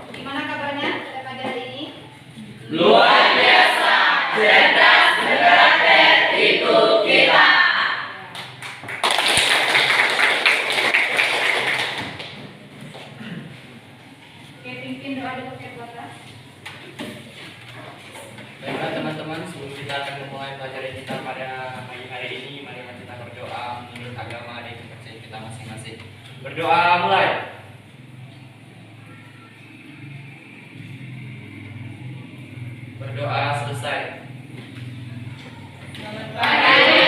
Gimana kabarnya pada pagi hari ini? Luar biasa, cerdas, kreatif, itu kita. Oke, pimpin doa dulu ke atas. Baiklah teman-teman, sebelum kita akan memulai pelajaran kita pada pagi hari ini, mari kita berdoa menurut agama dan kepercayaan kita masing-masing. Berdoa mulai. Berdoa selesai. Selamat pagi.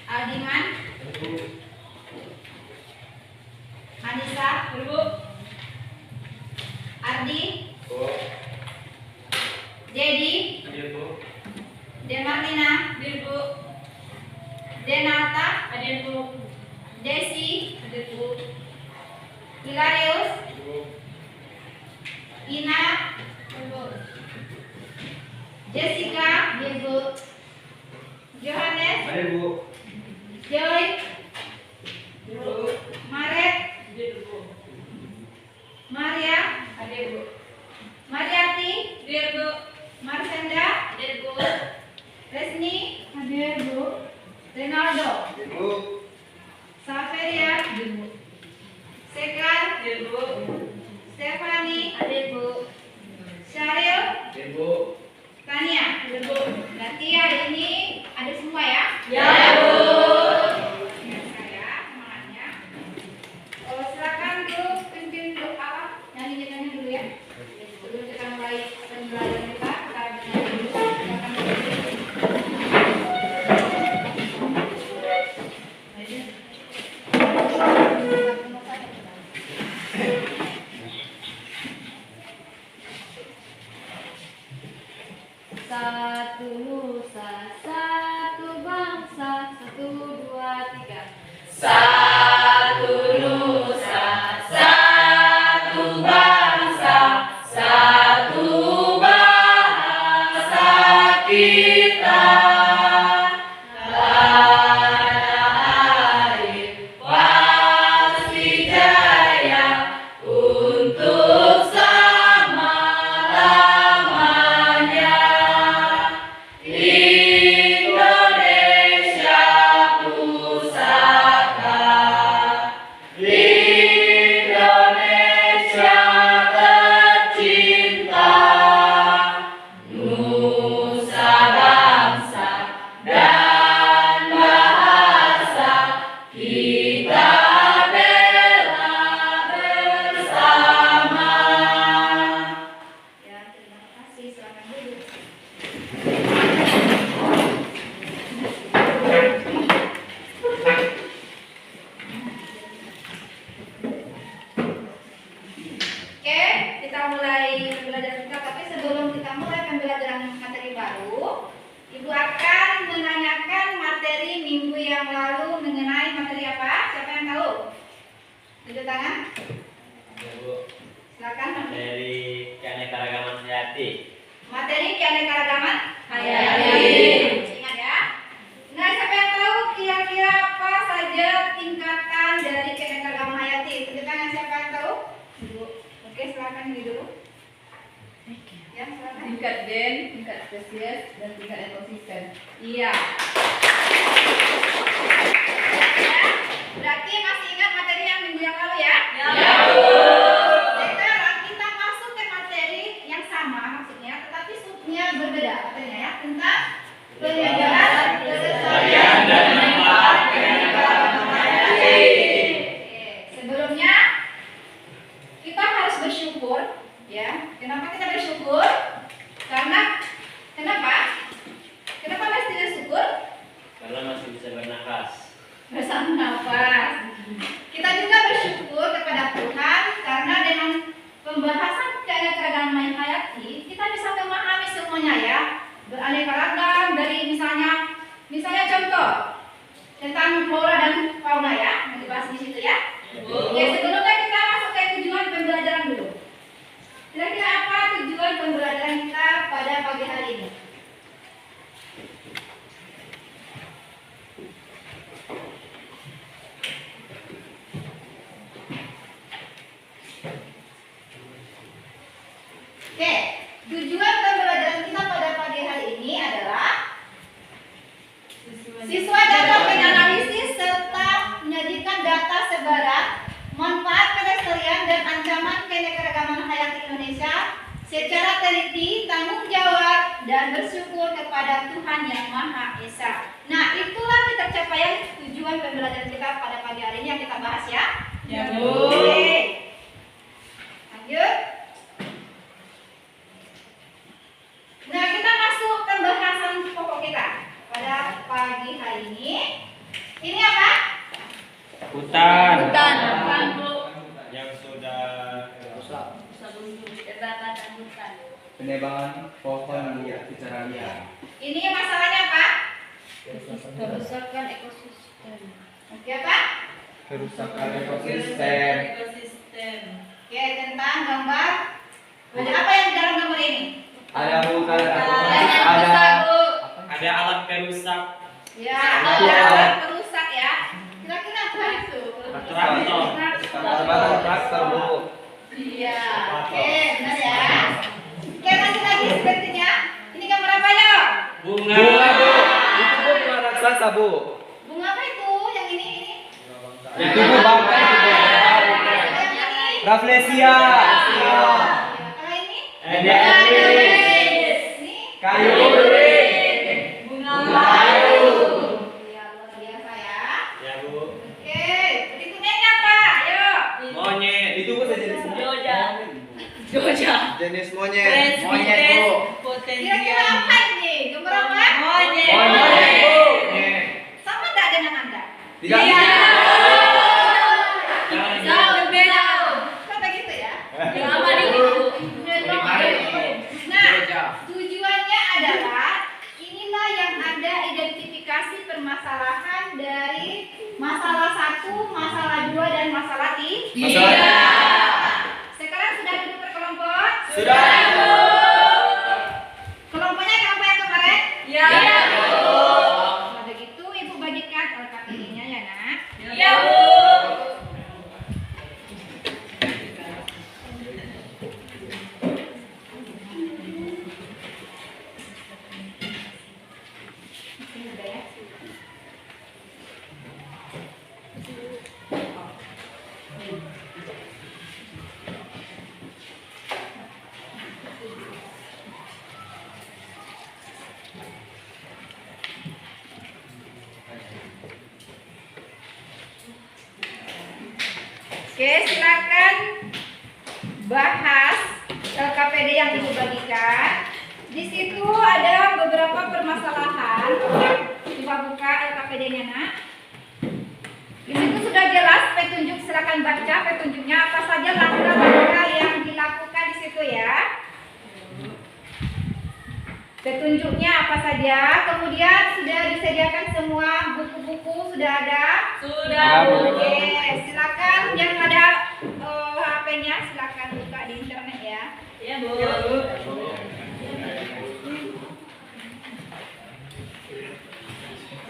Adiman, Anissa, Ibu. Ardi, Dedi, Demarlina, Ibu. Denata, Ibu. Desi, Ibu. Hilarius, Ina, Ibu. Jessica, Ibu. Johannes, Joy, Maret, Maria, Mariati, Marcenda, Resni, Renaldo, Saveria, Sekar, Stefani, Syaril, Tania. Berarti hari ini ada semua ya? Ya, Bu. Saya semangatnya. Silakan dulu pimpin dulu apa? Nyanyi-nyanyi dulu ya. Sebelum kita mulai pembelajaran kita akan nyanyi dulu. Silakan satu nusa, satu bangsa, 1, 2, 3. Satu nusa, satu bangsa, satu bahasa kita. Tanah air pasti jaya untuk selama-lamanya. Indonesia pusaka, Indonesia tercinta, nusa bangsa dan bahasa kita bela bersama. Ya, terima kasih. Silakan duduk. Oke, kita mulai pembelajaran kita. Tapi sebelum kita mulai pembelajaran materi baru, Ibu akan menanyakan materi minggu yang lalu mengenai materi apa? Siapa yang tahu? Tunjuk tangan. Silakan. Dari keanekaragaman hayati. Materi keanekaragaman Hayati. Ingat ya. Nah, siapa yang tahu kira-kira apa saja tingkatan dari keanekaragaman hayati? Tunjuk tangan siapa yang tahu? Ibu. Oke, silakan Ibu dulu. Ya, silakan. Tingkat gen, tingkat spesies, dan tingkat ekosistem. Iya. Ya, berarti masih ingat materi yang minggu yang lalu ya? Ya, Bu. Sekarang kita masuk ke materi yang sama maksudnya, tetapi subnya berbeda materinya ya, tentang pengajaran Kelestarian dan manfaat keanekaragaman hayati. Sebelumnya kita harus bersyukur ya. Kenapa kita bersyukur? Karena Kenapa? Kenapa mestinya syukur? Karena masih bisa bernafas. Bersama nafas. Kita juga bersyukur kepada Tuhan karena dengan pembahasan keanekaragaman hayati kita bisa memahami semuanya ya, beraneka ragam dari misalnya contoh tentang flora dan fauna ya, yang dibahas di situ ya. Oke, sebelumnya kita masuk ke tujuan pembelajaran dulu. Kira-kira apa tujuan pembelajaran kita pada pagi hari ini? Oke, tujuan pembelajaran kita pada pagi hari ini adalah siswa dapat menganalisis serta menyajikan data sebaran manfaat kelestarian dan ancaman keanekaragaman hayati Indonesia secara teliti, tanggung jawab, dan bersyukur kepada Tuhan Yang Maha Esa. Nah, itulah tercapaian tujuan pembelajaran kita pada pagi hari ini yang kita bahas ya. Ya, Bu. Oke. Lanjut. Nah, kita masuk pembahasan pokok kita pada pagi hari ini. Ini apa? Hutan. Hutan, Bu. Yang sudah rusak. Penebangan pohon secara liar. Ini masalahnya apa? Kerusakan ekosistem. Oke, apa? Kerusakan ekosistem. Oke, tentang gambar. Ada apa yang di dalam gambar ini? Ada hutan, Ada Bu. Ada alat perusak. Ya, ada alat perusak ya. Kira-kira apa itu? Traktor. traktor Bu. Iya. Oke, benar ya. Oke, lanjut lagi sepertinya. Ini gambar apa ya? Bunga. Bunga Bu. Itu Bu bunga raksasa Bu. Bunga apa itu? Yang ini? Itu Bu bangkai itu Bu. Yang ini? Rafflesia. Kalau ini? Edelweiss. Ini? Kayu. Bunga kayu. Ya, luar biasa ya. Ya Bu. Oke, berikutnya ini apa? Ayo. Monyet. Itu Bu sejenis Joja. jenis monyet. Monyet Bu. Kira-kira apa ini? Gambar apa? Monyet Bu. Sama enggak dengan Anda? Tidak. Jangan berbeda. Kok begitu ya? Lama nih, Bu. Nah, tujuannya adalah inilah yang ada identifikasi permasalahan dari masalah 1, masalah 2, dan masalah 3. Masalah. Sekarang sudah duduk berkelompok? Sudah. Kelompoknya kelompok yang kemarin? Ya. Kalau begitu Ibu bagikan LKPI-nya ya, Nak. Ya, Bu. Ini udah ya. Oke, silakan bahas LKPD yang Ibu bagikan. Di situ ada beberapa permasalahan. Coba buka LKPD-nya, Nak. Di situ sudah jelas petunjuk, silakan baca petunjuknya apa saja langkah-langkah yang dilakukan di situ ya. Petunjuknya apa saja, kemudian sudah disediakan semua buku-buku, sudah ada? Sudah, Bu. Oke, silakan yang ada HP-nya silakan buka di internet ya. Ya, Bu.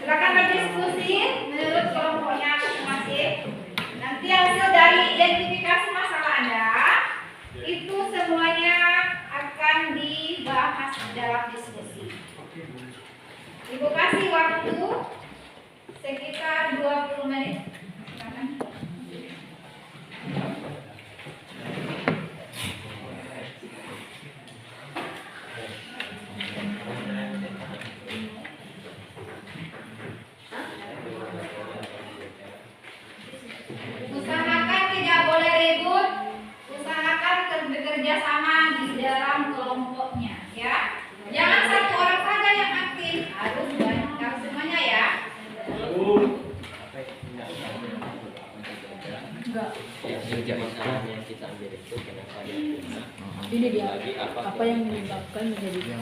Silakan berdiskusi menurut kelompoknya masing-masing. Nanti hasil dari identifikasi masalah Anda itu semuanya akan dibahas dalam diskusi. Ibu kasih waktu sekitar 20 menit. Silakan. Usahakan tidak boleh ribut, usahakan bekerja sama di dalam kelompoknya ya. Jangan satu kerja itu misalnya kita ambil itu kenapa dia punah? Ini dia. Lagi Apa yang menyebabkan menjadikan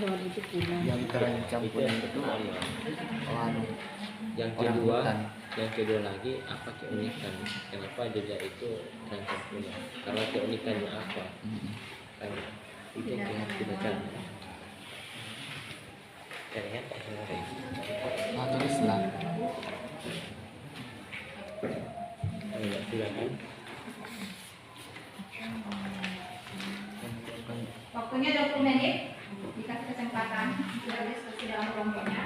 hewan itu punah? yang terancam itu punah yang itu pertama. anu Yang orang kedua, hutan. yang kedua lagi apa keunikan? Kenapa jejak itu terancam punah? Karena keunikannya apa? Kan itu yang kita cari. Kayaknya Pak Henry. Tulislah Silakan. Waktunya 20 menit. Dikasih kesempatan berdiskusi dalam kelompoknya.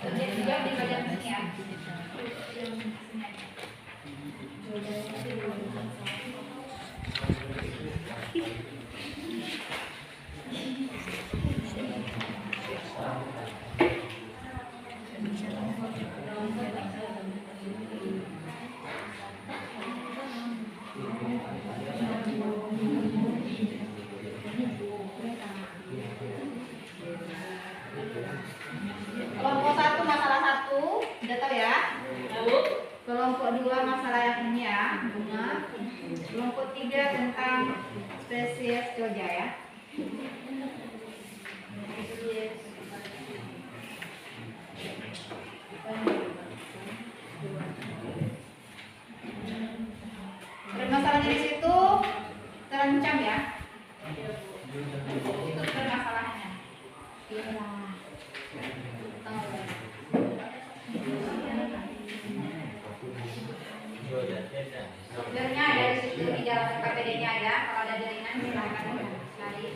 Dijawab di bagian sini ya. Kelompok 1 masalah 1, udah tahu ya? Kelompok 2 masalah yang ini ya, bunga. Kelompok 3 tentang spesies Jogja ya. Spesies. Permasalahan di situ terancam ya. Itu permasalahannya. Sumbernya ada di situ di jalan KPD-nya ada. Kalau ada jaringan silakan cari.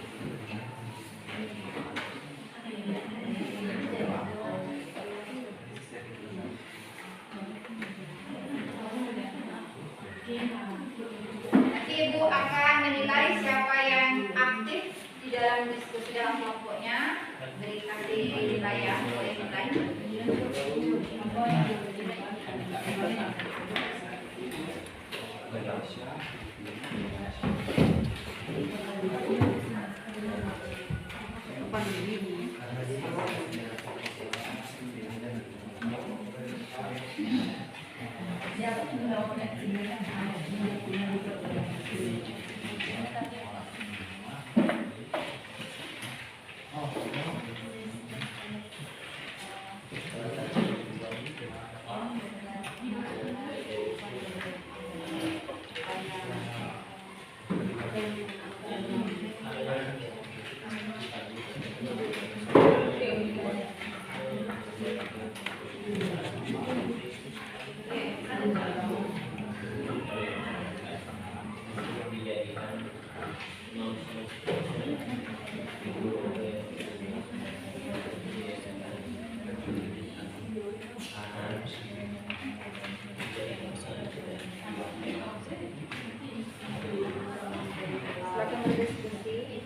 Nanti Ibu akan menilai siapa yang aktif di dalam diskusi dalam kelompoknya. Beri kasih nilai ya, boleh nilai. Silakan berdiskusi.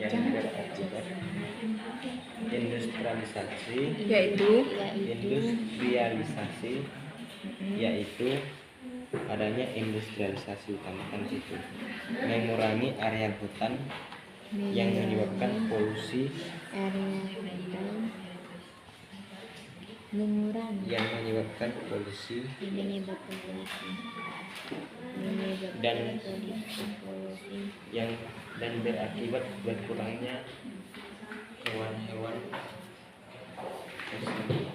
yang berakibat industrialisasi yaitu adanya industrialisasi utamakan situ, mengurangi area hutan yang menyebabkan polusi dan berakibat berkurangnya hewan-hewan tersebut.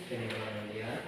Jadi kalau lihat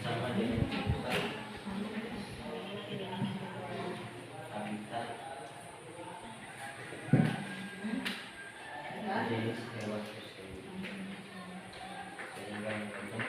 sama dengan pusat habitat jenis hewan tersebut sehingga membentuk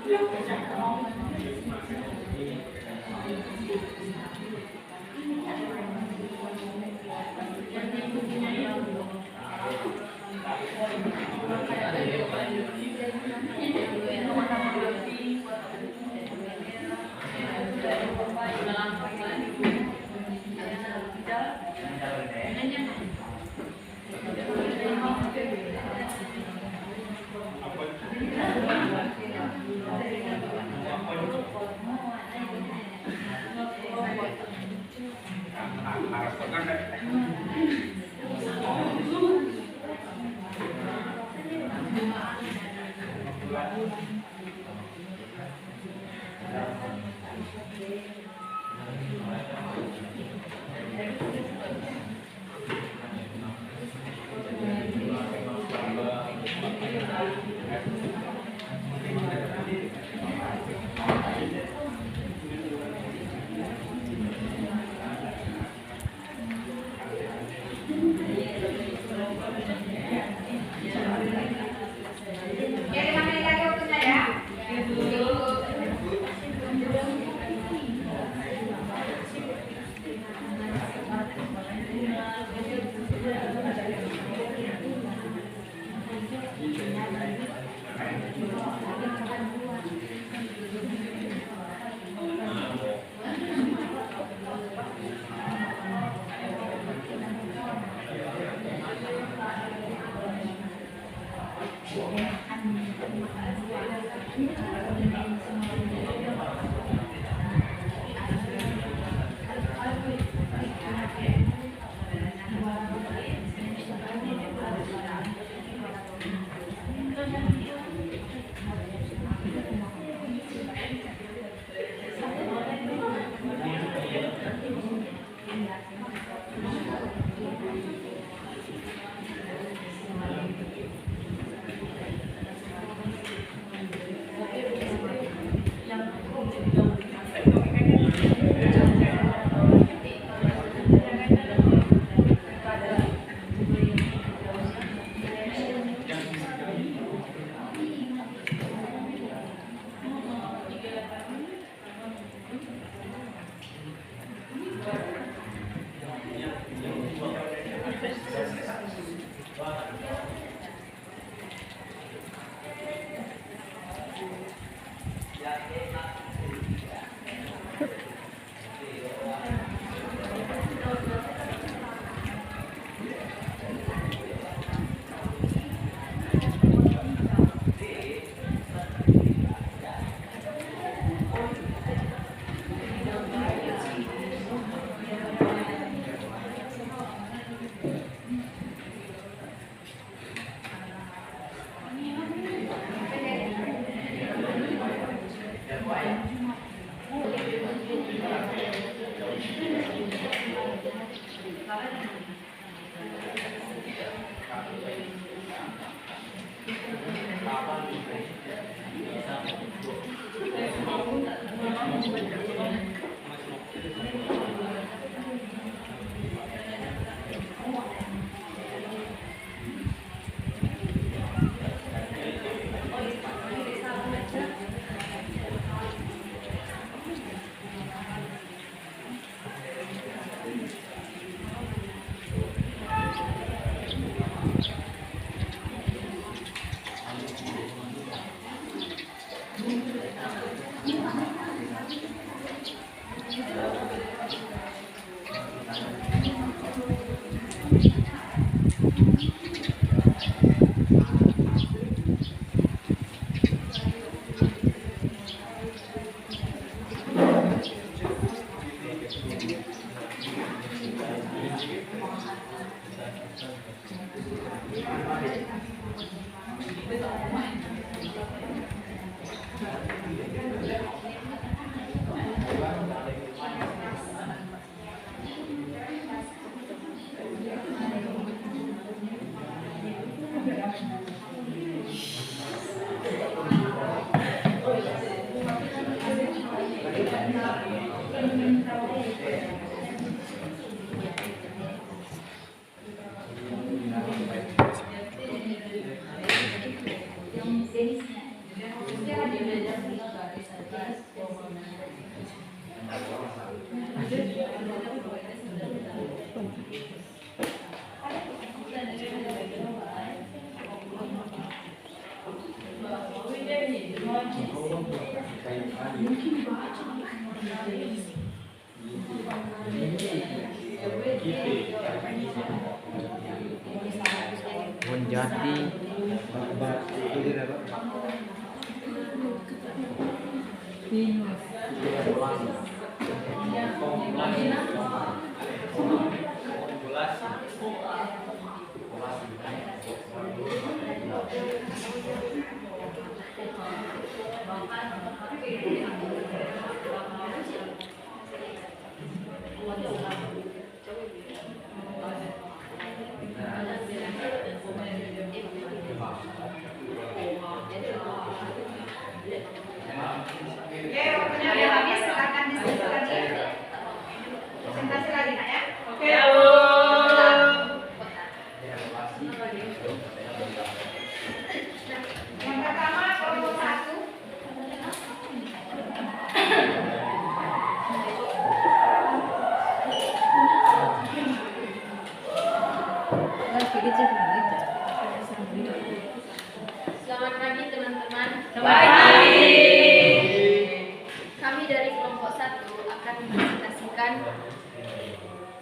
Oke, 5 menit lagi waktunya ya. Monjati. Oke, waktunya udah habis, silakan diskusi lagi. Presentasi lagi nak ya. Oke, Bu. Yang pertama kelompok 1. Selamat pagi teman-teman. Kami dari kelompok 1 akan mempresentasikan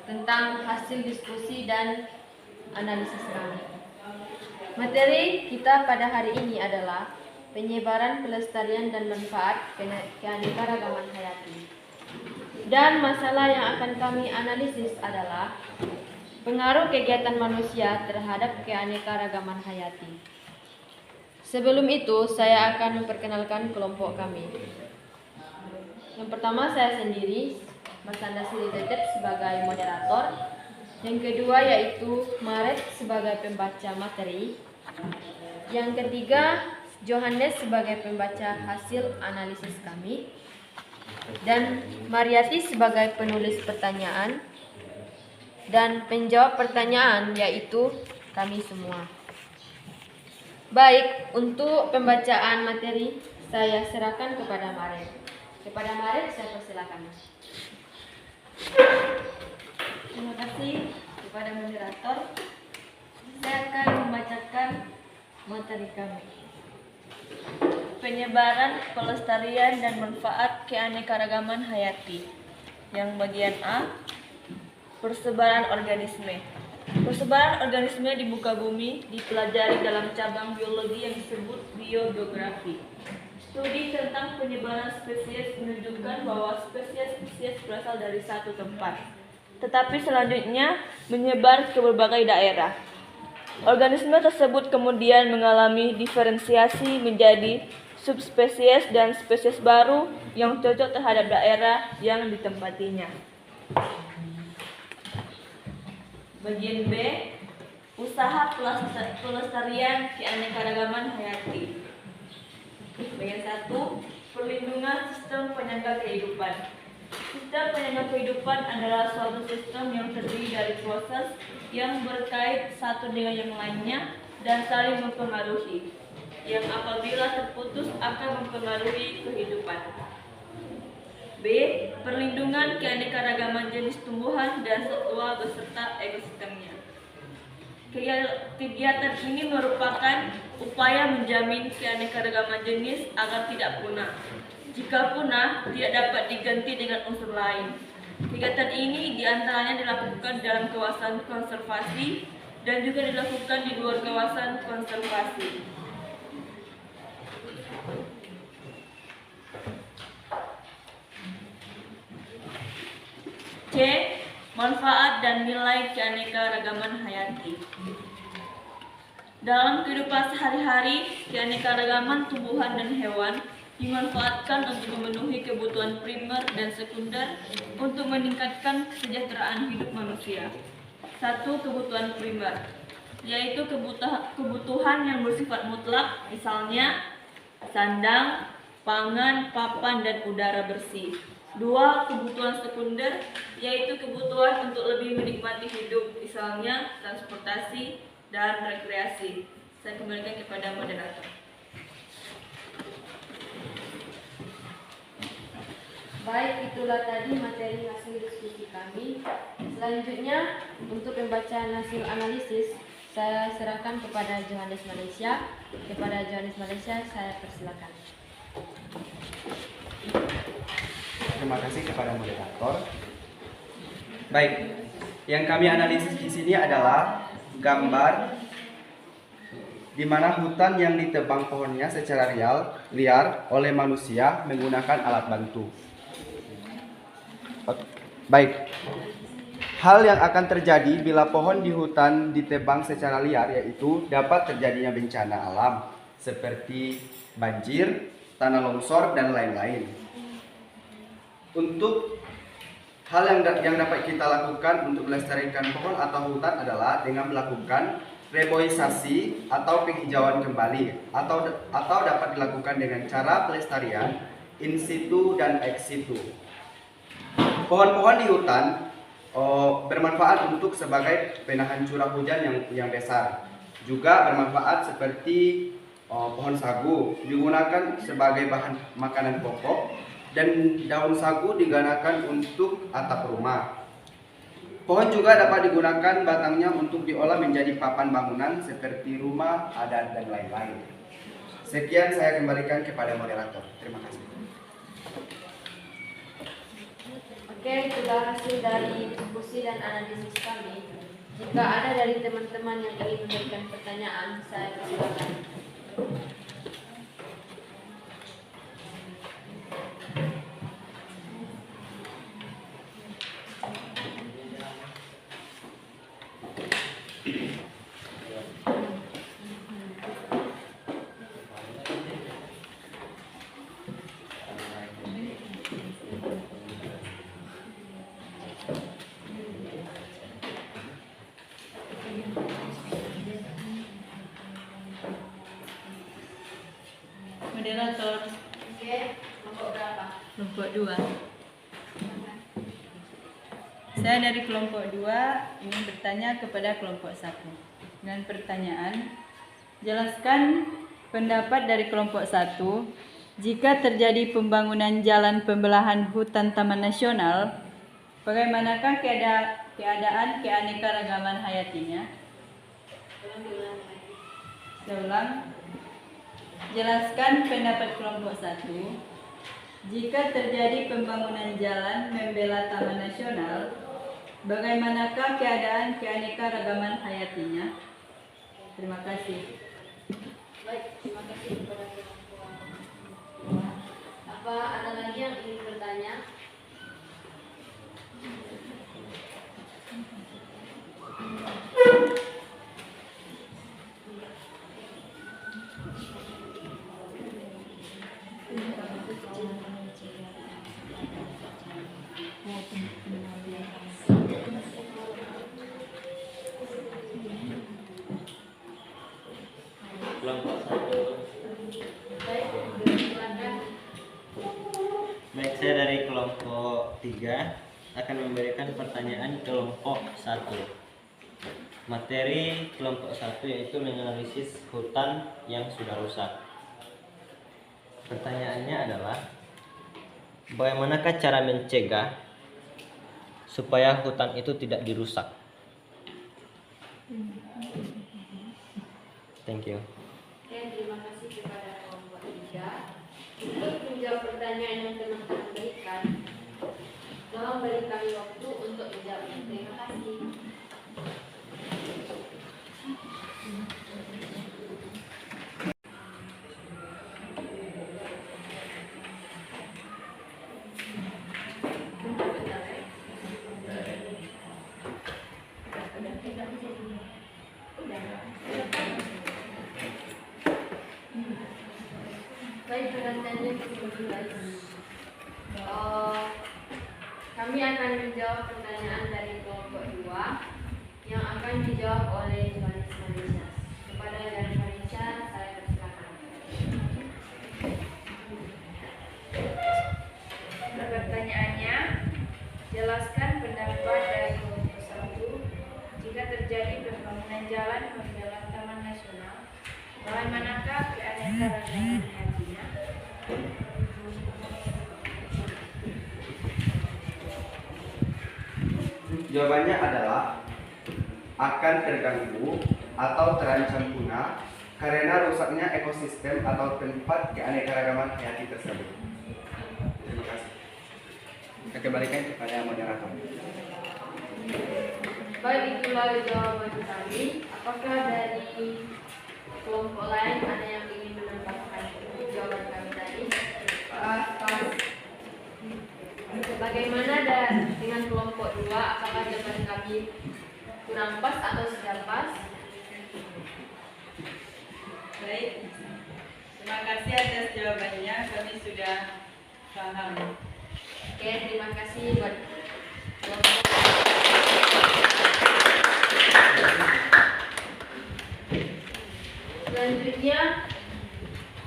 tentang hasil diskusi dan analisis kami. Materi kita pada hari ini adalah penyebaran, pelestarian, dan manfaat keanekaragaman hayati. Dan masalah yang akan kami analisis adalah pengaruh kegiatan manusia terhadap keanekaragaman hayati. Sebelum itu, saya akan memperkenalkan kelompok kami. Yang pertama, saya sendiri, Mas Anda Tetep sebagai moderator. Yang kedua yaitu Maret sebagai pembaca materi. Yang ketiga, Johannes sebagai pembaca hasil analisis kami. Dan Mariati sebagai penulis pertanyaan. Dan penjawab pertanyaan yaitu kami semua. Baik, untuk pembacaan materi saya serahkan kepada Maret. Kepada Maret saya persilakan. Terima kasih kepada moderator. Saya akan membacakan materi kami. Penyebaran, pelestarian, dan manfaat keanekaragaman hayati. Yang bagian A, persebaran organisme. Persebaran organisme di muka bumi dipelajari dalam cabang biologi yang disebut biogeografi. Studi tentang penyebaran spesies menunjukkan bahwa spesies-spesies berasal dari satu tempat, tetapi selanjutnya menyebar ke berbagai daerah. Organisme tersebut kemudian mengalami diferensiasi menjadi subspesies dan spesies baru yang cocok terhadap daerah yang ditempatinya. Bagian B, usaha pelestarian keanekaragaman hayati. Bagian 1, perlindungan sistem penyangga kehidupan. Sistem penyangga kehidupan adalah suatu sistem yang terdiri dari proses yang berkait satu dengan yang lainnya dan saling mempengaruhi, yang apabila terputus akan mempengaruhi kehidupan. B. Perlindungan keanekaragaman jenis tumbuhan dan satwa beserta ekosistemnya. Kegiatan ini merupakan upaya menjamin keanekaragaman jenis agar tidak punah. Jika punah, tidak dapat diganti dengan unsur lain. Kegiatan ini diantaranya dilakukan dalam kawasan konservasi dan juga dilakukan di luar kawasan konservasi. C. Manfaat dan nilai keanekaragaman hayati. Dalam kehidupan sehari-hari, keanekaragaman tumbuhan dan hewan dimanfaatkan untuk memenuhi kebutuhan primer dan sekunder untuk meningkatkan kesejahteraan hidup manusia. 1. Kebutuhan primer, yaitu kebutuhan yang bersifat mutlak, misalnya sandang, pangan, papan, dan udara bersih. 2. Kebutuhan sekunder, yaitu kebutuhan untuk lebih menikmati hidup, misalnya transportasi dan rekreasi. Saya kembalikan kepada moderator. Baik, itulah tadi materi hasil diskusi kami. Selanjutnya, untuk pembacaan hasil analisis, saya serahkan kepada Johannes Malaysia. Kepada Johannes Malaysia, saya persilakan. Terima kasih kepada moderator. Baik, yang kami analisis di sini adalah gambar di mana hutan yang ditebang pohonnya secara liar oleh manusia menggunakan alat bantu. Baik, hal yang akan terjadi bila pohon di hutan ditebang secara liar yaitu dapat terjadinya bencana alam seperti banjir, tanah longsor, dan lain-lain. Untuk hal yang dapat kita lakukan untuk melestarikan pohon atau hutan adalah dengan melakukan reboisasi atau penghijauan kembali atau dapat dilakukan dengan cara pelestarian in situ dan ex situ. Pohon-pohon di hutan bermanfaat untuk sebagai penahan curah hujan yang besar. Juga bermanfaat seperti pohon sagu digunakan sebagai bahan makanan pokok dan daun sagu digunakan untuk atap rumah. Pohon juga dapat digunakan batangnya untuk diolah menjadi papan bangunan seperti rumah, adat, dan lain-lain. Sekian saya kembalikan kepada moderator. Terima kasih. Oke, itulah hasil dari diskusi dan analisis kami. Jika ada dari teman-teman yang ingin memberikan pertanyaan, saya persilakan. Moderator. Oke, kelompok berapa? Kelompok 2. Saya dari kelompok 2 ingin bertanya kepada kelompok 1 dengan pertanyaan, jelaskan pendapat dari kelompok 1 jika terjadi pembangunan jalan pembelahan hutan taman nasional, bagaimanakah keadaan keanekaragaman hayatinya? Saya ulang. Jelaskan pendapat kelompok 1 jika terjadi pembangunan jalan membela taman nasional, bagaimanakah keadaan keanekaragaman hayatinya? Terima kasih. Baik, terima kasih kepada kelompok. Apa ada lagi yang ingin bertanya? Kelompok 1. Baik, silakan. Baik, saya dari kelompok 3 akan memberikan pertanyaan kelompok 1. Materi kelompok 1 yaitu menganalisis hutan yang sudah rusak. Pertanyaannya adalah, bagaimanakah cara mencegah supaya hutan itu tidak dirusak? Thank you. Oke, terima kasih kepada kelompok 3. Untuk menjawab pertanyaan yang teman-teman berikan, tolong beri kami waktu untuk menjawabnya. Terima kasih. Baik, pertanyaannya seperti ini. Kami akan menjawab pertanyaan dari kelompok 2 yang akan dijawab oleh Johannes Malaysia. Kepada Johannes Malaysia, saya persilakan. Pertanyaannya, jelaskan pendapat dari kelompok 1 jika terjadi pembangunan jalan membela taman nasional, bagaimanakah keanekaragaman hayatinya? Jawabannya adalah akan terganggu atau terancam punah karena rusaknya ekosistem atau tempat keanekaragaman hayati tersebut. Terima kasih. Kita kembalikan kepada moderator. Baik, itulah jawaban kami. Apakah dari kelompok lain ada yang ingin menambahkan jawaban kami tadi? Bagaimana dengan kelompok 2? Apakah jawaban kami kurang pas atau sudah pas? Baik, terima kasih atas jawabannya. Kami sudah paham. Oke, terima kasih buat kelompok. Selanjutnya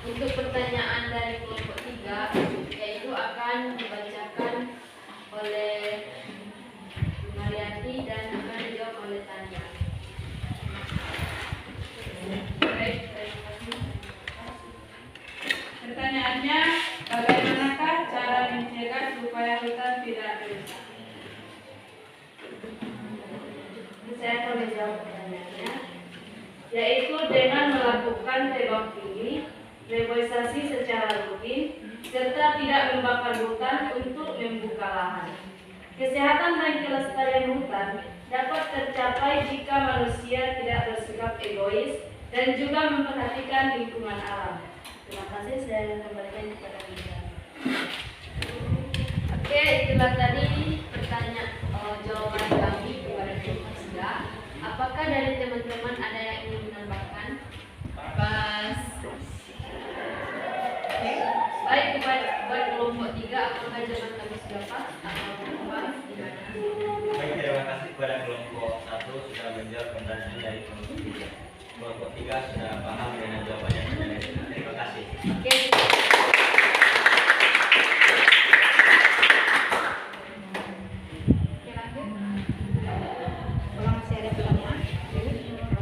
untuk pertanyaan dari kelompok 3, yaitu akan dibacakan oleh Mariati dan akan dijawab oleh Tania. Baik, terima kasih. Pertanyaannya, bagaimanakah cara mencegah supaya hutan tidak rusak? Saya akan menjawab pertanyaannya, yaitu dengan melakukan tebang pilih, reboisasi secara rutin, serta tidak membakar hutan untuk membuka lahan. Kesehatan dan kelestarian hutan dapat tercapai jika manusia tidak bersikap egois dan juga memperhatikan lingkungan alam. Terima kasih, saya kembalikan kepada Anda. Oke, itulah tadi jawaban kami kepada kelompok 3. Apakah dari teman-teman ada yang ingin menambahkan? Pas. Baik, buat kelompok 3, apakah jawaban kami sudah pas atau belum pas? Gimana? Baik, terima kasih kepada kelompok 1 sudah menjawab pertanyaan dari kelompok 3. Kelompok 3 sudah paham dengan jawabannya. Terima kasih. Oke. Kalau masih ada pertanyaan,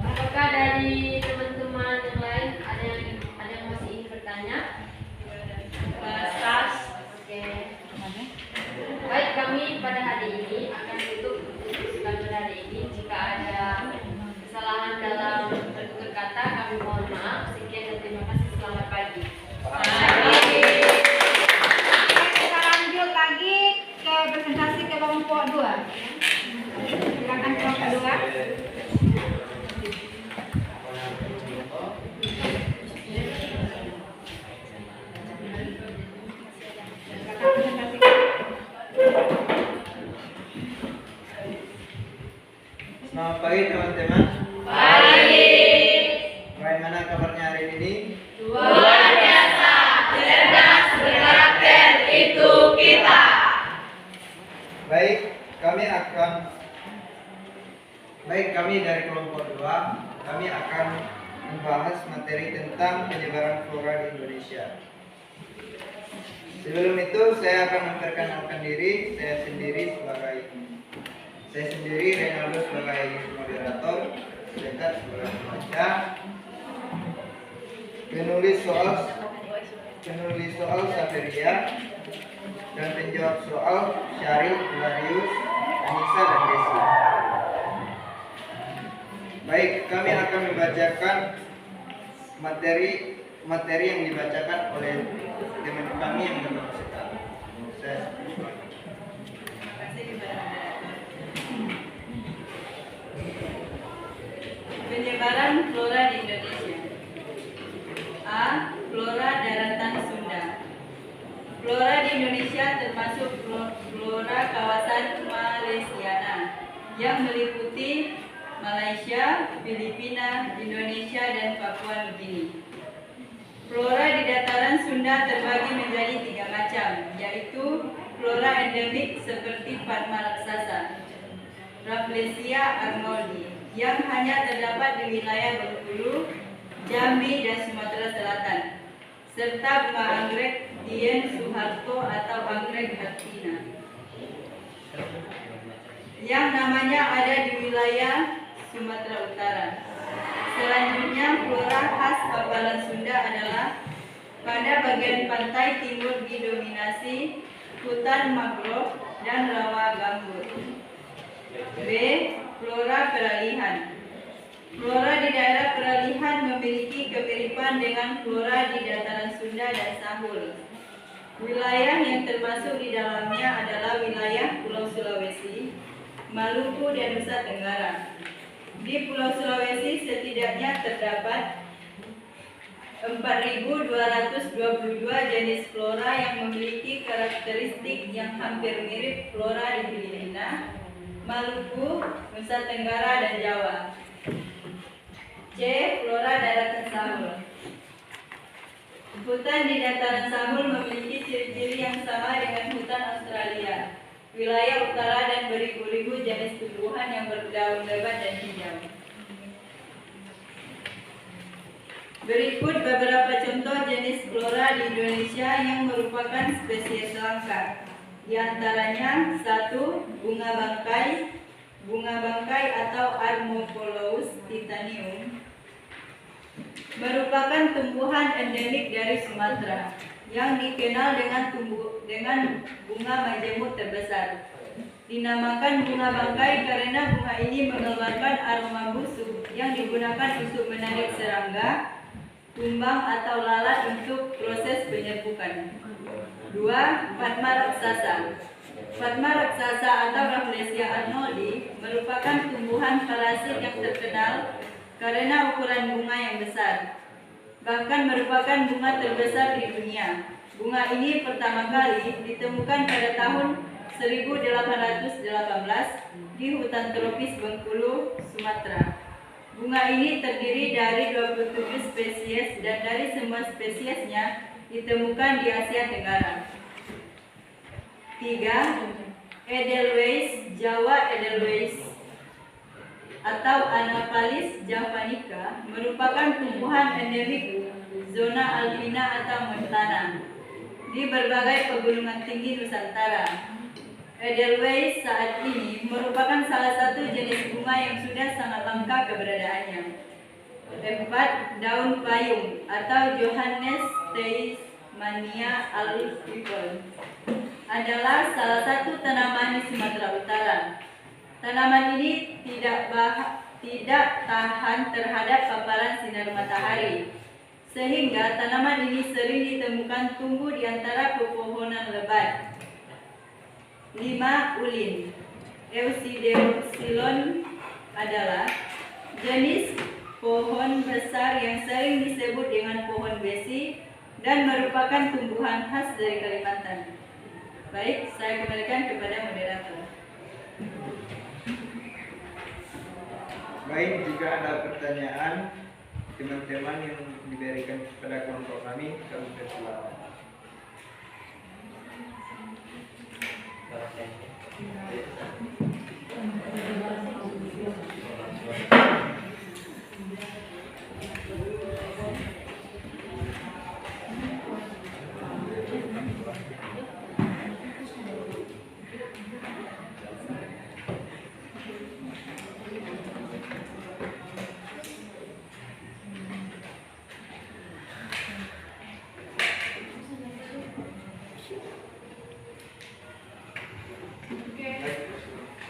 Apakah dari teman-teman yang lain ada yang masih ingin bertanya? Tas. Oke. Baik, kami pada hari ini akan tutup diskusi kami pada hari ini. Jika ada kesalahan dalam bertutur kata, kami mohon maaf. Sekian dan terima kasih. Selamat pagi. kita lanjut lagi ke presentasi kelompok 2. Silakan kelompok 2. Selamat pagi teman-teman. Pagi. Bagaimana kabarnya hari ini? Luar biasa. Cerdas, berkarakter, itu kita. Baik, kami dari kelompok 2, kami akan membahas materi tentang penyebaran flora di Indonesia. Sebelum itu saya akan memperkenalkan diri. Saya sendiri Renaldo sebagai moderator, Dekat sebagai pembaca, penulis soal Saveria, dan penjawab soal Syarif, Darius, Anissa, dan Desi. Baik, kami akan membacakan materi yang dibacakan oleh teman kami yang berkapasitas. Penyebaran flora di Indonesia. A. Flora daratan Sunda. Flora di Indonesia termasuk flora kawasan Malaysiana yang meliputi Malaysia, Filipina, Indonesia, dan Papua Nugini. Flora di dataran Sunda terbagi menjadi 3 macam, yaitu flora endemik seperti Padma raksasa, Rafflesia arnoldi, yang hanya terdapat di wilayah Bengkulu, Jambi, dan Sumatera Selatan, serta bunga anggrek Dian Soeharto atau anggrek Hartina, yang namanya ada di wilayah Sumatera Utara. Selanjutnya, flora khas Papalan Sunda adalah pada bagian pantai timur didominasi hutan mangrove dan rawa gambut. B. Flora peralihan. Flora di daerah peralihan memiliki kemiripan dengan flora di dataran Sunda dan Sahul. Wilayah yang termasuk di dalamnya adalah wilayah Pulau Sulawesi, Maluku, dan Nusa Tenggara. Di Pulau Sulawesi setidaknya terdapat 4.222 jenis flora yang memiliki karakteristik yang hampir mirip flora di Filipina, Maluku, Nusa Tenggara, dan Jawa. C. Flora daratan Sahul. Hutan di dataran Sahul memiliki ciri-ciri yang sama dengan hutan Australia. Wilayah utara dan beribu-ribu jenis tumbuhan yang berdaun lebat dan hijau. Berikut beberapa contoh jenis flora di Indonesia yang merupakan spesies langka. Di antaranya 1. Bunga bangkai atau Armophilus titanium merupakan tumbuhan endemik dari Sumatera yang dikenal dengan bunga majemuk terbesar. Dinamakan bunga bangkai karena bunga ini mengeluarkan aroma busuk yang digunakan untuk menarik serangga, kumbang atau lalat untuk proses penyerbukan. 2. Padma raksasa. Padma raksasa atau Rafflesia arnoldi merupakan tumbuhan parasit yang terkenal karena ukuran bunga yang besar. Bahkan merupakan bunga terbesar di dunia. Bunga ini pertama kali ditemukan pada tahun 1818 di hutan tropis Bengkulu, Sumatera. Bunga ini terdiri dari 27 spesies dan dari semua spesiesnya ditemukan di Asia Tenggara. 3. Edelweiss, Jawa Edelweiss atau Anaphalis javanica merupakan tumbuhan endemik zona alpina atau montana di berbagai pegunungan tinggi Nusantara. Edelweiss saat ini merupakan salah satu jenis bunga yang sudah sangat langka keberadaannya. 4. Daun payung atau Johannes Theismania alifol adalah salah satu tanaman di Sumatera Utara. Tanaman ini tidak tahan terhadap paparan sinar matahari, sehingga tanaman ini sering ditemukan tumbuh di antara pepohonan lebat. 5. Ulin. Eusideoxylon adalah jenis pohon besar yang sering disebut dengan pohon besi dan merupakan tumbuhan khas dari Kalimantan. Baik, saya kembalikan kepada moderator. Baik, jika ada pertanyaan teman-teman yang diberikan kepada kelompok kami persilakan.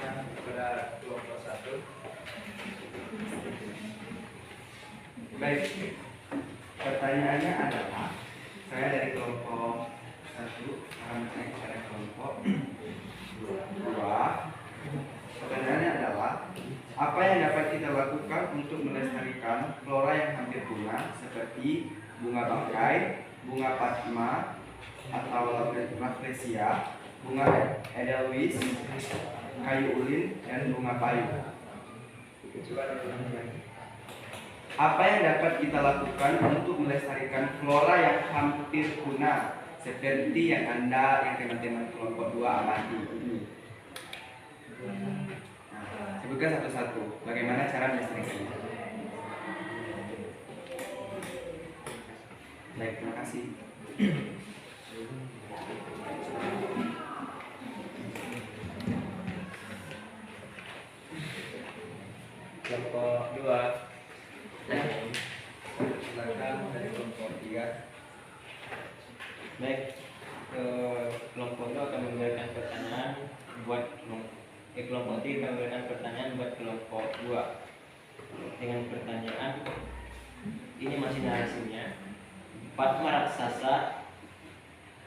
Kepada kelompok 1. Baik, pertanyaannya adalah saya dari kelompok 1 akan bertanya kepada kelompok 2. Pertanyaannya adalah apa yang dapat kita lakukan untuk melestarikan flora yang hampir punah seperti bunga bangkai, bunga padma atau Rafflesia, bunga edelweiss, kayu ulin, dan bunga payung. Apa yang dapat kita lakukan untuk melestarikan flora yang hampir punah seperti yang teman-teman kelompok 2 amati ini? Nah, sebutkan satu-satu bagaimana cara melestarikannya. Baik, terima kasih. Kelompok 2. Silakan dari kelompok 3. Baik, kelompok itu akan memberikan pertanyaan buat Di kelompok 3 kami berikan pertanyaan buat kelompok 2 dengan pertanyaan ini masih narasinya. Padma raksasa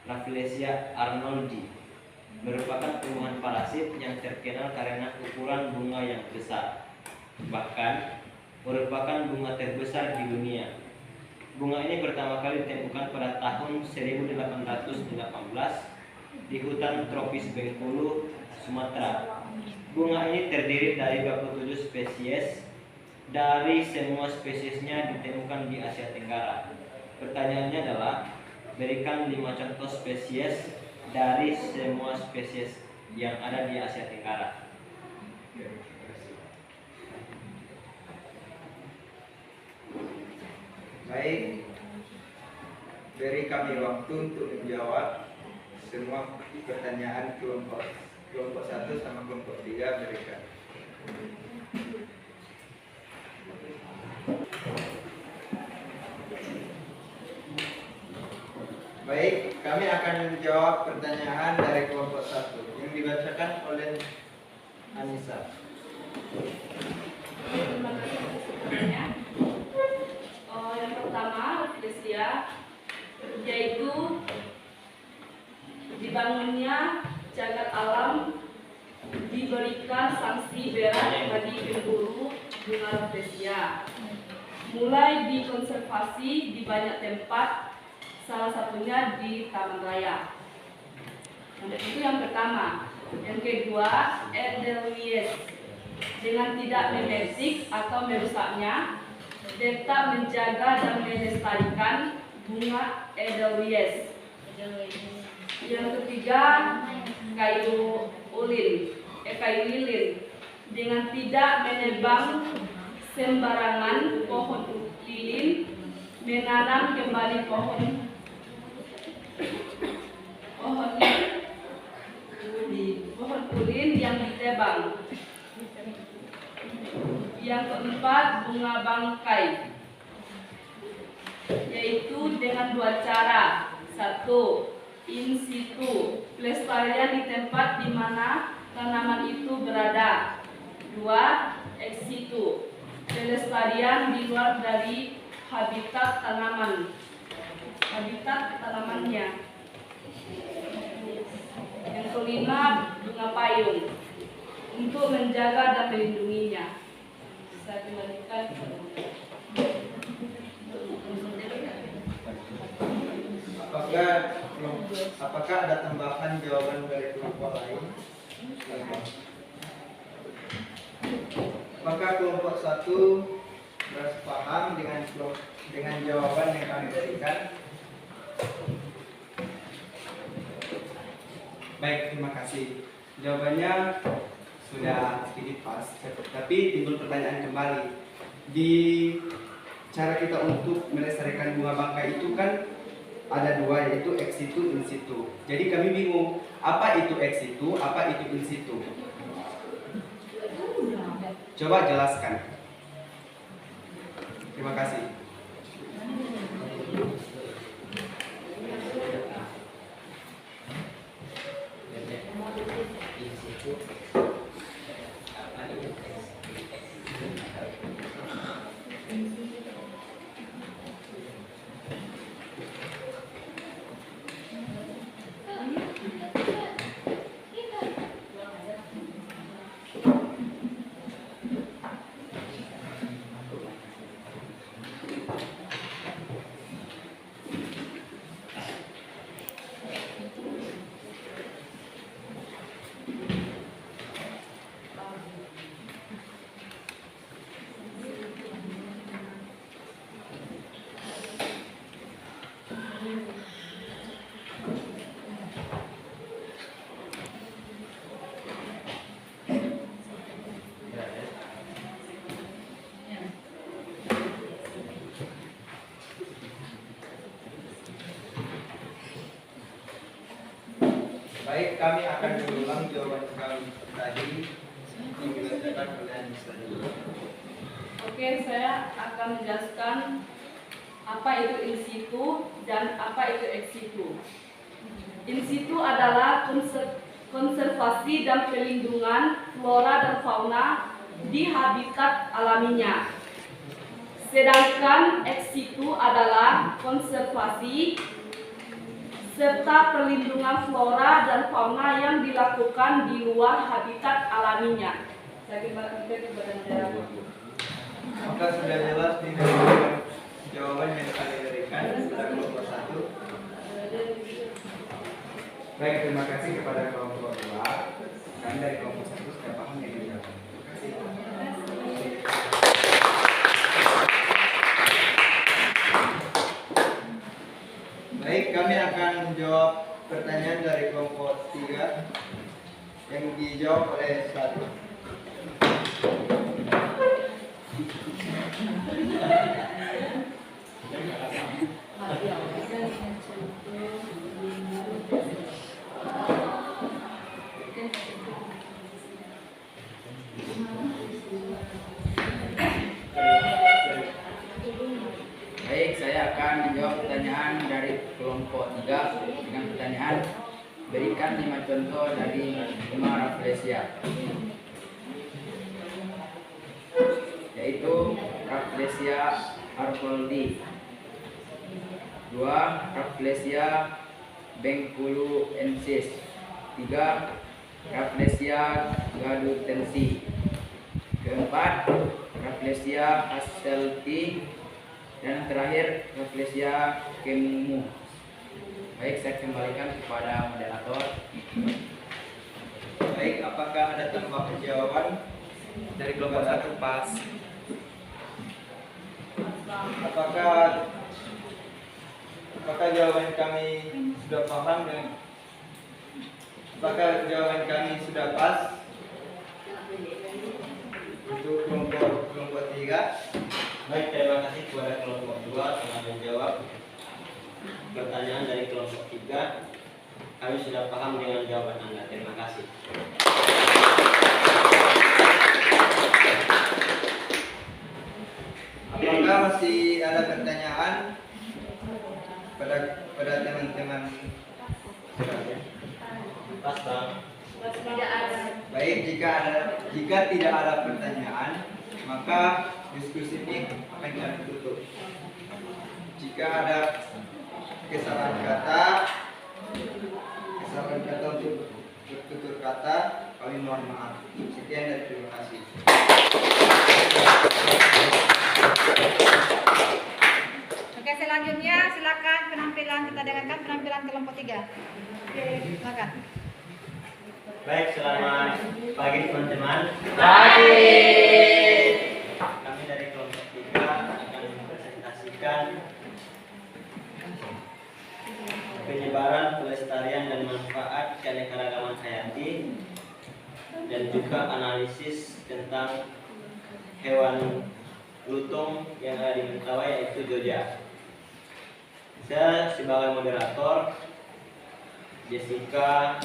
Rafflesia arnoldii merupakan tumbuhan parasit yang terkenal karena ukuran bunga yang besar, bahkan merupakan bunga terbesar di dunia. Bunga ini pertama kali ditemukan pada tahun 1818 di hutan tropis Bengkulu, Sumatera. Bunga ini terdiri dari 27 spesies. Dari semua spesiesnya ditemukan di Asia Tenggara. Pertanyaannya adalah, berikan 5 contoh spesies dari semua spesies yang ada di Asia Tenggara. Baik, beri kami waktu untuk menjawab semua pertanyaan kelompok 1 sama kelompok 3 berikan. Baik, kami akan menjawab pertanyaan dari kelompok 1 yang dibacakan oleh Anissa. Terima kasih atas pertanyaannya. Yang pertama, Rafflesia, yaitu dibangunnya cagar alam, diberikan sanksi berat bagi pemburu bunga Rafflesia. Mulai dikonservasi di banyak tempat, salah satunya di Taman Raya. Itu yang pertama. Yang kedua, Edelweiss, dengan tidak memetik atau merusaknya, tetap menjaga dan melestarikan bunga Edelweiss. Yang ketiga, kayu lilin, dengan tidak menebang sembarangan pohon lilin, menanam kembali pohon ulin yang ditebang. Yang keempat, bunga bangkai, yaitu dengan 2 cara. 1. In situ, pelestarian di tempat di mana tanaman itu berada. 2. Ex situ, pelestarian di luar dari habitat tanamannya. Yang kelima, bunga payung, untuk menjaga dan melindunginya. Saya kembalikan. Apakah ada tambahan jawaban dari kelompok lain? Apakah kelompok 1 merasa paham dengan jawaban yang kami berikan? Baik, terima kasih. Jawabannya sudah sedikit pas, tapi timbul pertanyaan kembali. Di cara kita untuk melestarikan bunga bangkai itu kan ada 2, yaitu ex situ, in situ. Jadi kami bingung, apa itu ex situ, apa itu in situ? Coba jelaskan. Terima kasih. Baik, kami akan mengulang jawaban kami tadi yang dibacakan oleh Anissa. Oke, saya akan menjelaskan apa itu in situ dan apa itu ex situ. In situ adalah konservasi dan pelindungan flora dan fauna di habitat alaminya. Sedangkan ex situ adalah konservasi serta perlindungan flora dan fauna yang dilakukan di luar habitat alaminya. Saya kembalikan kepada moderator. Maka sudah jelas di jawaban yang kami berikan pada kelompok 1. Baik, terima kasih kepada kelompok 2. Kami dari kelompok 1 sudah paham yang dijawab. Terima kasih. Baik, kami akan menjawab pertanyaan dari kelompok 3 yang dijawab oleh 1. Baik, saya akan menjawab pertanyaan dari kelompok 3 dengan pertanyaan berikan 5 contoh dari bunga Rafflesia, yaitu Rafflesia argoldi, 2. Rafflesia bengkuluensis, 3. Rafflesia gadutensi, 4. Rafflesia hasselti, dan terakhir Rafflesia kemumu. Baik, saya kembalikan kepada moderator. Baik, apakah ada tambahan jawaban dari kelompok 1 pas? Apakah jawaban kami sudah paham dan apakah jawaban kami sudah pas untuk kelompok 3? Baik, terima kasih kepada kelompok 2 telah menjawab pertanyaan dari kelompok 3. Kami sudah paham dengan jawaban Anda. Terima kasih. Apakah masih ada pertanyaan pada teman-teman? Pas, Bang. Tidak ada. Baik, jika tidak ada pertanyaan, maka diskusi ini akan kami tutup. Jika ada kesalahan kata untuk bertutur kata, kami mohon maaf. Sekian dan terima kasih. Oke, selanjutnya silakan penampilan, kita dengarkan penampilan kelompok 3. Oke, silakan. Baik, selamat pagi teman-teman. Pagi. Kami dari kelompok 3 akan mempresentasikan penyebaran, pelestarian, dan manfaat keanekaragaman hayati dan juga analisis tentang hewan lutung yang ada di Mentawai, yaitu joja. Saya sebagai moderator, Jessica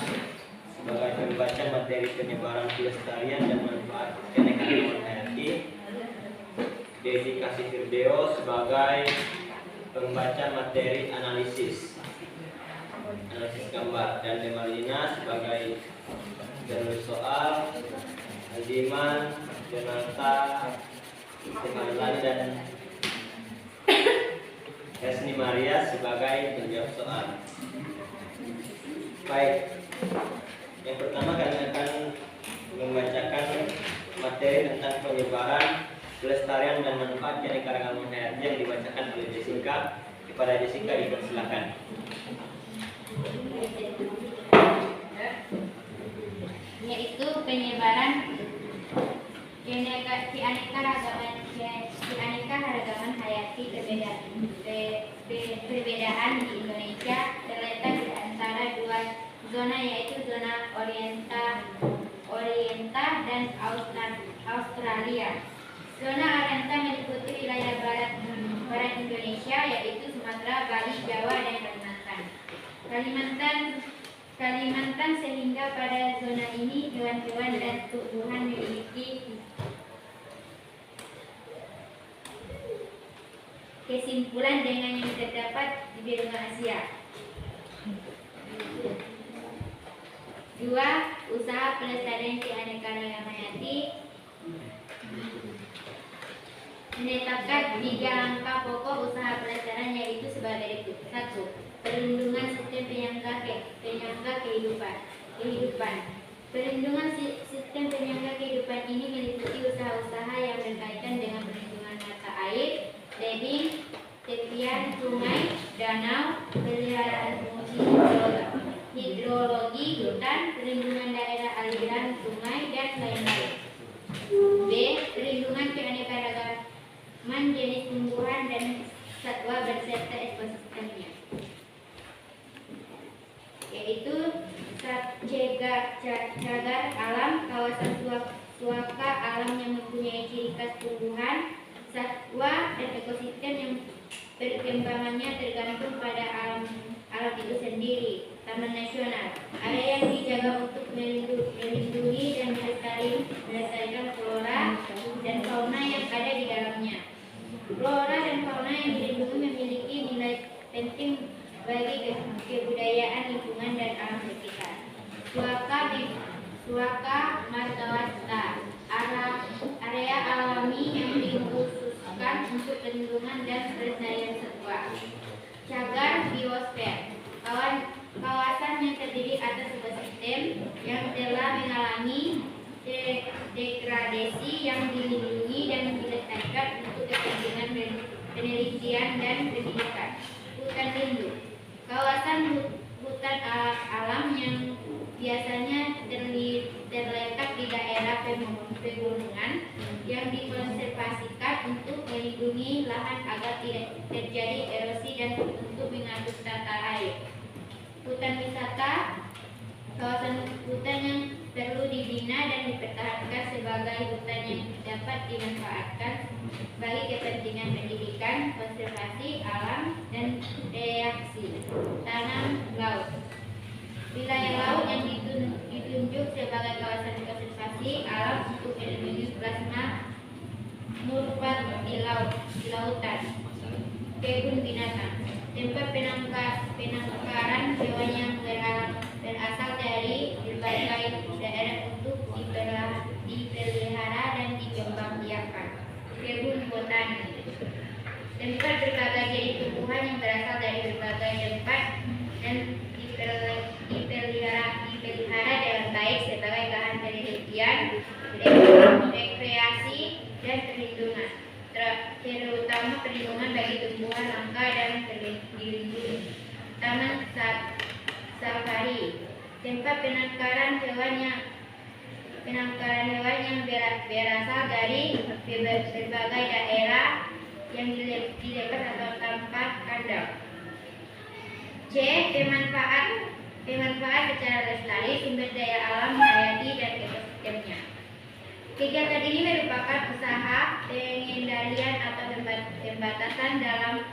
sebagai pembaca materi penyebaran, pelestarian, dan manfaat keanekaragaman hayati, Dedi Kasihfirdeo sebagai pembaca materi analisis gambar, dan Demarlina sebagai penulis soal, Aldiman, Jonata, Temanlan, dan Resni Maria sebagai penjawab soal. Baik, yang pertama kami akan membacakan materi tentang penyebaran, pelestarian, dan manfaat keanekaragaman hayati yang dibacakan oleh Jessica. Kepada Jessica dipersilakan. Yaitu penyebaran keanekaragaman hayati perbedaan di Indonesia terletak di antara dua zona, yaitu zona Orienta dan Australia. Zona Orienta meliputi wilayah barat Indonesia, yaitu Sumatera, Bali, Jawa, dan Kalimantan, sehingga pada zona ini hewan-hewan dan tumbuhan memiliki kesimpulan dengan yang terdapat di benua Asia. Di 2. Usaha pelestarian keanekaragaman hayati menetapkan 3 langkah pokok usaha pelestarian, yaitu sebagai berikut. 1. Perlindungan sistem penyangga kehidupan. Perlindungan sistem penyangga kehidupan ini meliputi usaha-usaha yang berkaitan dengan perlindungan mata air, tebing, tepian sungai, danau, peliharaan fungsi hidrologi hutan, perlindungan daerah aliran sungai, dan lain-lain. B. Perlindungan keanekaragaman jenis tumbuhan dan satwa berserta ekosistemnya, yaitu cagar alam, kawasan suaka alam yang mempunyai ciri khas tumbuhan, satwa, dan ekosistem yang perkembangannya tergantung pada alam itu sendiri. Taman nasional, area yang dijaga untuk melindungi dan melestarikan flora dan fauna yang ada di dalamnya. Flora dan fauna yang dilindungi memiliki nilai penting bagi kebudayaan lingkungan dan alam sekitar. Suaka margawata, area alami yang dikhususkan untuk perlindungan dan pelestarian satwa. Cagar biosfer, kawasan yang terdiri atas ekosistem yang telah mengalami degradasi yang dilindungi dan dilestarikan untuk kepentingan penelitian dan pendidikan. Hutan lindung, kawasan hutan alam yang biasanya terletak di daerah pegunungan yang dikonservasikan untuk melindungi lahan agar tidak terjadi erosi dan untuk mengatur tata air. Hutan wisata, kawasan hutan yang perlu dibina dan dipertahankan sebagai hutan yang dapat dimanfaatkan bagi kepentingan pendidikan, konservasi alam, dan rekreasi. Tanam laut, wilayah laut yang ditunjuk sebagai kawasan konservasi alam untuk melindungi plasma murbat di lautan. Kebun binatang, tempat penangkaran hewan yang berasal dari berbagai daerah untuk dipelihara dan dikembangbiakan. Kebun botani, tempat berbagai jenis tumbuhan yang berasal dari berbagai tempat dan dipelihara dengan baik sebagai bahan penelitian, rekreasi, dan perlindungan, terutama perlindungan bagi tumbuhan langka dan dilindungi. Taman safari, tempat penangkaran hewan yang berasal dari berbagai daerah yang dilepas atau tanpa kandang. C. Pemanfaat secara lestari sumber daya alam hayati dan ekosistemnya. Kegiatan ini merupakan usaha pengendalian atau pembatasan dalam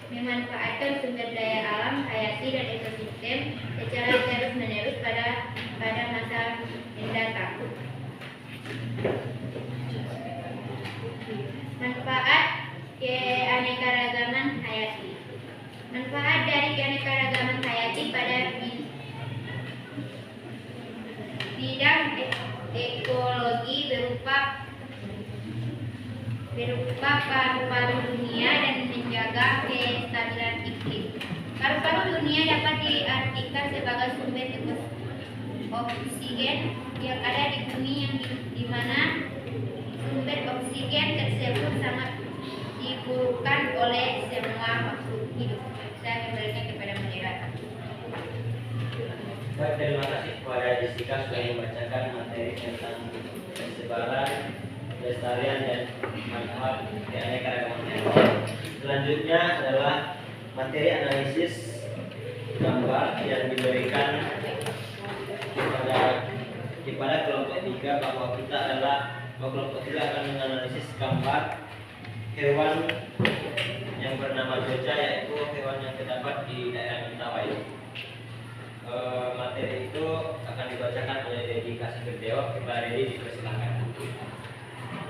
memanfaatkan sumber daya alam hayati dan ekosistem secara terus-menerus pada masa mendatang. Manfaat keanekaragaman hayati. Manfaat dari keanekaragaman hayati pada bidang ekologi berupa paru-paru dunia dan menjaga kestabilan iklim. Paru-paru dunia dapat diartikan sebagai sumber oksigen yang ada di bumi, yang di mana sumber oksigen tersebut sangat dibutuhkan oleh semua makhluk hidup. Saya kembalikan kepada moderator. Baik, terima kasih kepada Jessica sudah membacakan materi tentang persebaran, pelestarian, dan manfaat keanekaragaman hayati. Selanjutnya adalah materi analisis gambar yang diberikan kepada kelompok 3, bahwa kita adalah kelompok 3 akan menganalisis gambar hewan yang bernama Joja, yaitu hewan yang terdapat di daerah Mentawai. Materi itu akan dibacakan oleh Dedi Kasih-Berdeo. Kepada Dedi dipersilakan.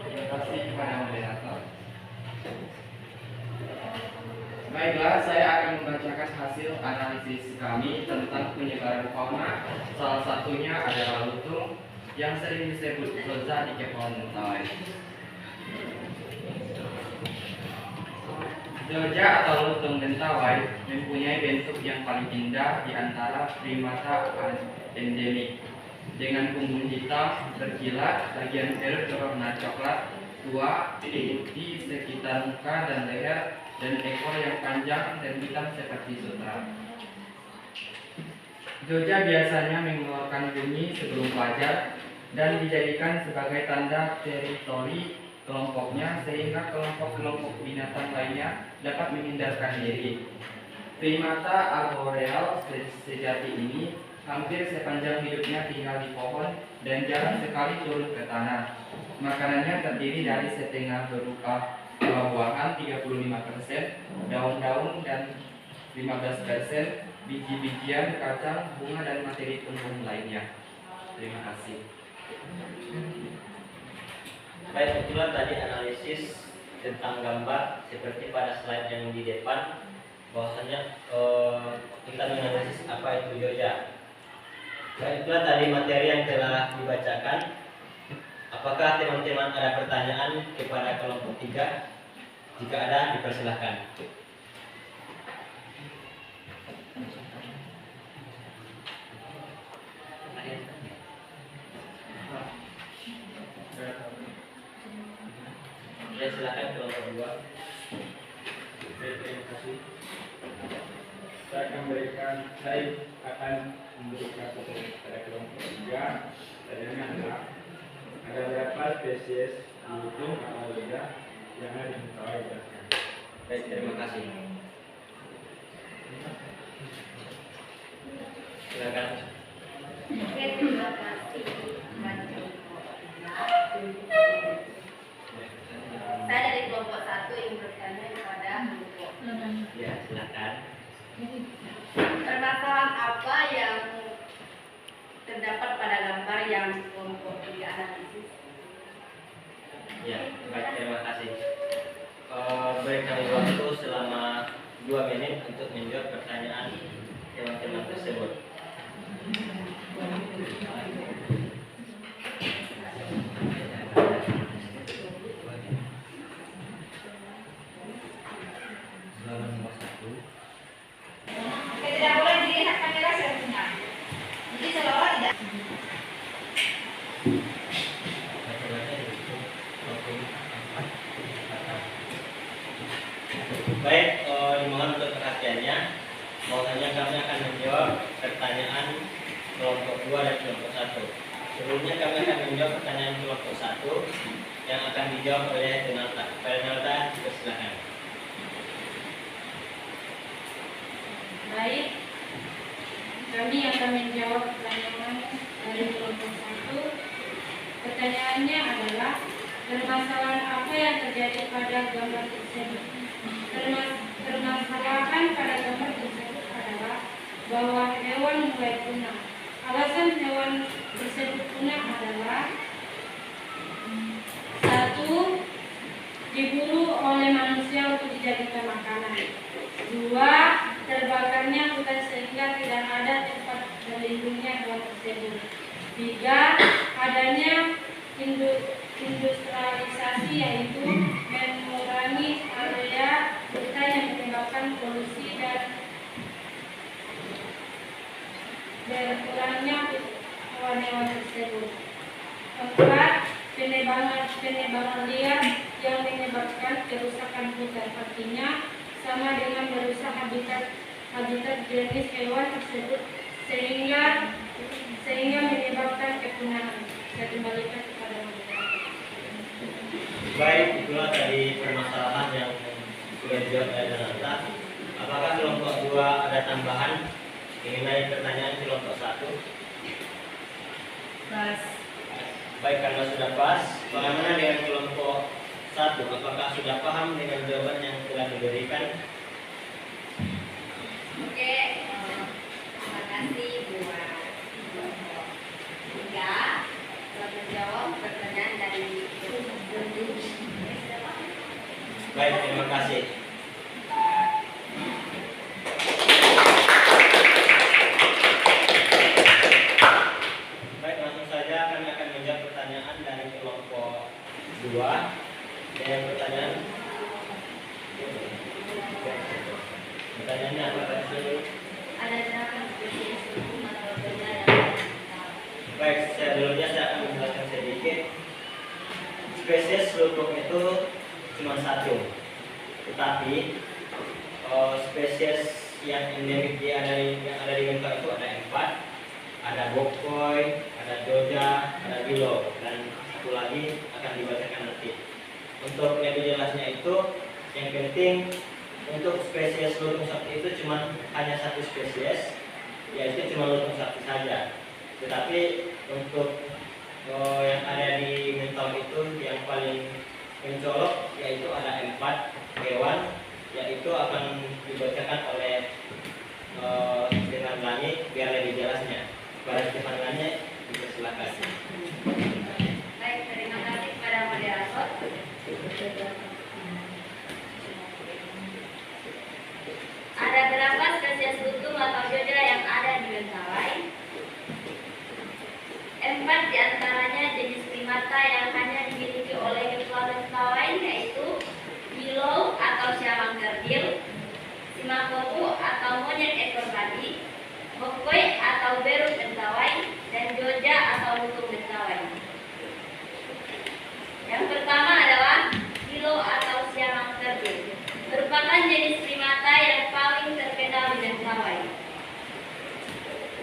Terima kasih kepada moderator. Baiklah, saya akan membacakan hasil analisis kami tentang penyebaran dan fauna. Salah satunya adalah lutung yang sering disebut zoza di kepulauan Mentawai. Zoza atau lutung Mentawai mempunyai bentuk yang paling indah di antara primata endemik, dengan punggung hitam berkilat, bagian perut berwarna coklat tua, di sekitar muka dan leher, dan ekor yang panjang dan hitam seperti sutra. Zoza biasanya mengeluarkan bunyi sebelum fajar dan dijadikan sebagai tanda teritori kelompoknya, sehingga kelompok-kelompok binatang lainnya dapat menghindarkan diri. Primata arboreal sejati ini hampir sepanjang hidupnya tinggal di pohon dan jarang sekali turun ke tanah. Makanannya terdiri dari setengah berupa buah-buahan 35%, daun-daun dan 15%, biji-bijian, kacang, bunga dan materi tumbuhan lainnya. Terima kasih. Baik, itulah tadi analisis tentang gambar seperti pada slide yang di depan, bahwasanya kita menganalisis apa itu Zoza. Baik, itulah tadi materi yang telah dibacakan. Apakah teman-teman ada pertanyaan kepada kelompok 3? Jika ada, dipersilahkan. Ya, silakan kelompok 2. Terima kasih. Saya akan memberikan pada kelompok 3. Tanya adalah ada berapa spesies lutung atau zoza yang ada di Mentawai? Baik, terima kasih. Silakan. Oke, terima kasih. Saya dari kelompok 1 yang bertanya kepada kelompok. Ya, silakan. Permasalahan apa yang terdapat pada gambar yang kelompok 3 analisis? Ya, baik, terima kasih. Berikan waktu selama 2 menit untuk menjawab pertanyaan teman-teman tersebut. Tidak boleh dilihat kamera seharusnya. Jadi seolah tidak. Baik, dimohon untuk perhatiannya. Mohonnya kami akan menjawab pertanyaan kelompok 2 dan kelompok 1. Sebelumnya kami akan menjawab pertanyaan kelompok 1 yang akan dijawab oleh Renata. Renata, silakan. Baik, kami akan menjawab pertanyaan dari kelompok 1. Pertanyaannya adalah, permasalahan apa yang terjadi pada gambar tersebut? Permasalahan pada gambar tersebut adalah bahwa hewan mulai punah. Alasan hewan tersebut punah adalah: 1. Diburu oleh manusia untuk dijadikan makanan. 2. Terbakarnya hutan sehingga tidak ada tempat berlindungnya hewan tersebut. 3. Adanya industrialisasi, yaitu mengurangi area hutan yang menyebabkan polusi dan berkurangnya hewan-hewan tersebut. 4. Penebangan liar yang menyebabkan kerusakan hutan, artinya sama dengan merusak habitat jenis hewan tersebut sehingga menyebabkan kepunahan. Saya kembalikan kepada mereka. Baik, itulah tadi permasalahan yang sudah dijawab oleh Renata. Apakah kelompok 2 ada tambahan mengenai pertanyaan kelompok 1? Pas. Baik, karena sudah pas, bagaimana dengan kelompok 1? Apakah sudah paham dengan jawaban yang telah diberikan? Oke, terima kasih buat kelompok 3 telah menjawab pertanyaan dari Baik, terima kasih. dua. Dan pertanyaannya apa tadi? Ada berapa spesies burung atau benda yang Baik, sebelumnya saya akan menjelaskan sedikit. Spesies lutung itu cuma satu, tetapi spesies yang endemik yang ada di Mentawai itu ada 4, ada bokoi, ada joja, ada bilo, dan satu lagi akan dibacakan nanti. Untuk lebih jelasnya itu, yang penting untuk spesies lutung sakti itu cuma hanya satu spesies, yaitu cuma lutung sakti saja. Tetapi untuk yang ada di Mentawai itu yang paling mencolok yaitu ada 4 hewan, yaitu akan dibacakan oleh Stefan Lani biar lebih jelasnya. Kepada Stefan Lani, silakan. Baik, terima kasih kepada moderator. Ada berapa spesies lutung atau joja yang ada di Mentawai? 4 diantaranya jenis primata yang hanya dimiliki oleh Kepulauan Mentawai, yaitu bilau atau siamang kerdil, simakobu atau monyet ekor babi, bokoi atau beruk Mentawai, dan joja atau lutung Mentawai. Yang pertama adalah bilau atau siamang kerdil, merupakan jenis primata yang paling terkenal di Mentawai.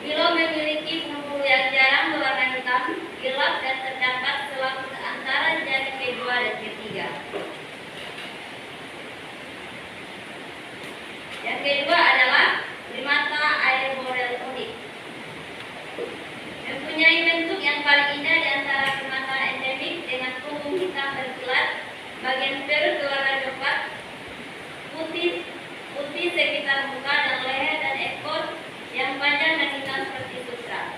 Bilau memiliki bulu yang jarang berwarna hitam, gelap, dan terdapat selang antara jari kedua dan ketiga. Yang kedua adalah primata air borel unik. Mempunyai bentuk yang paling indah di antara primata endemik dengan punggung hitam berkilat, bagian perut berwarna coklat, putih sekitar muka dan leher, dan ekor yang panjang dan hitam seperti sutra.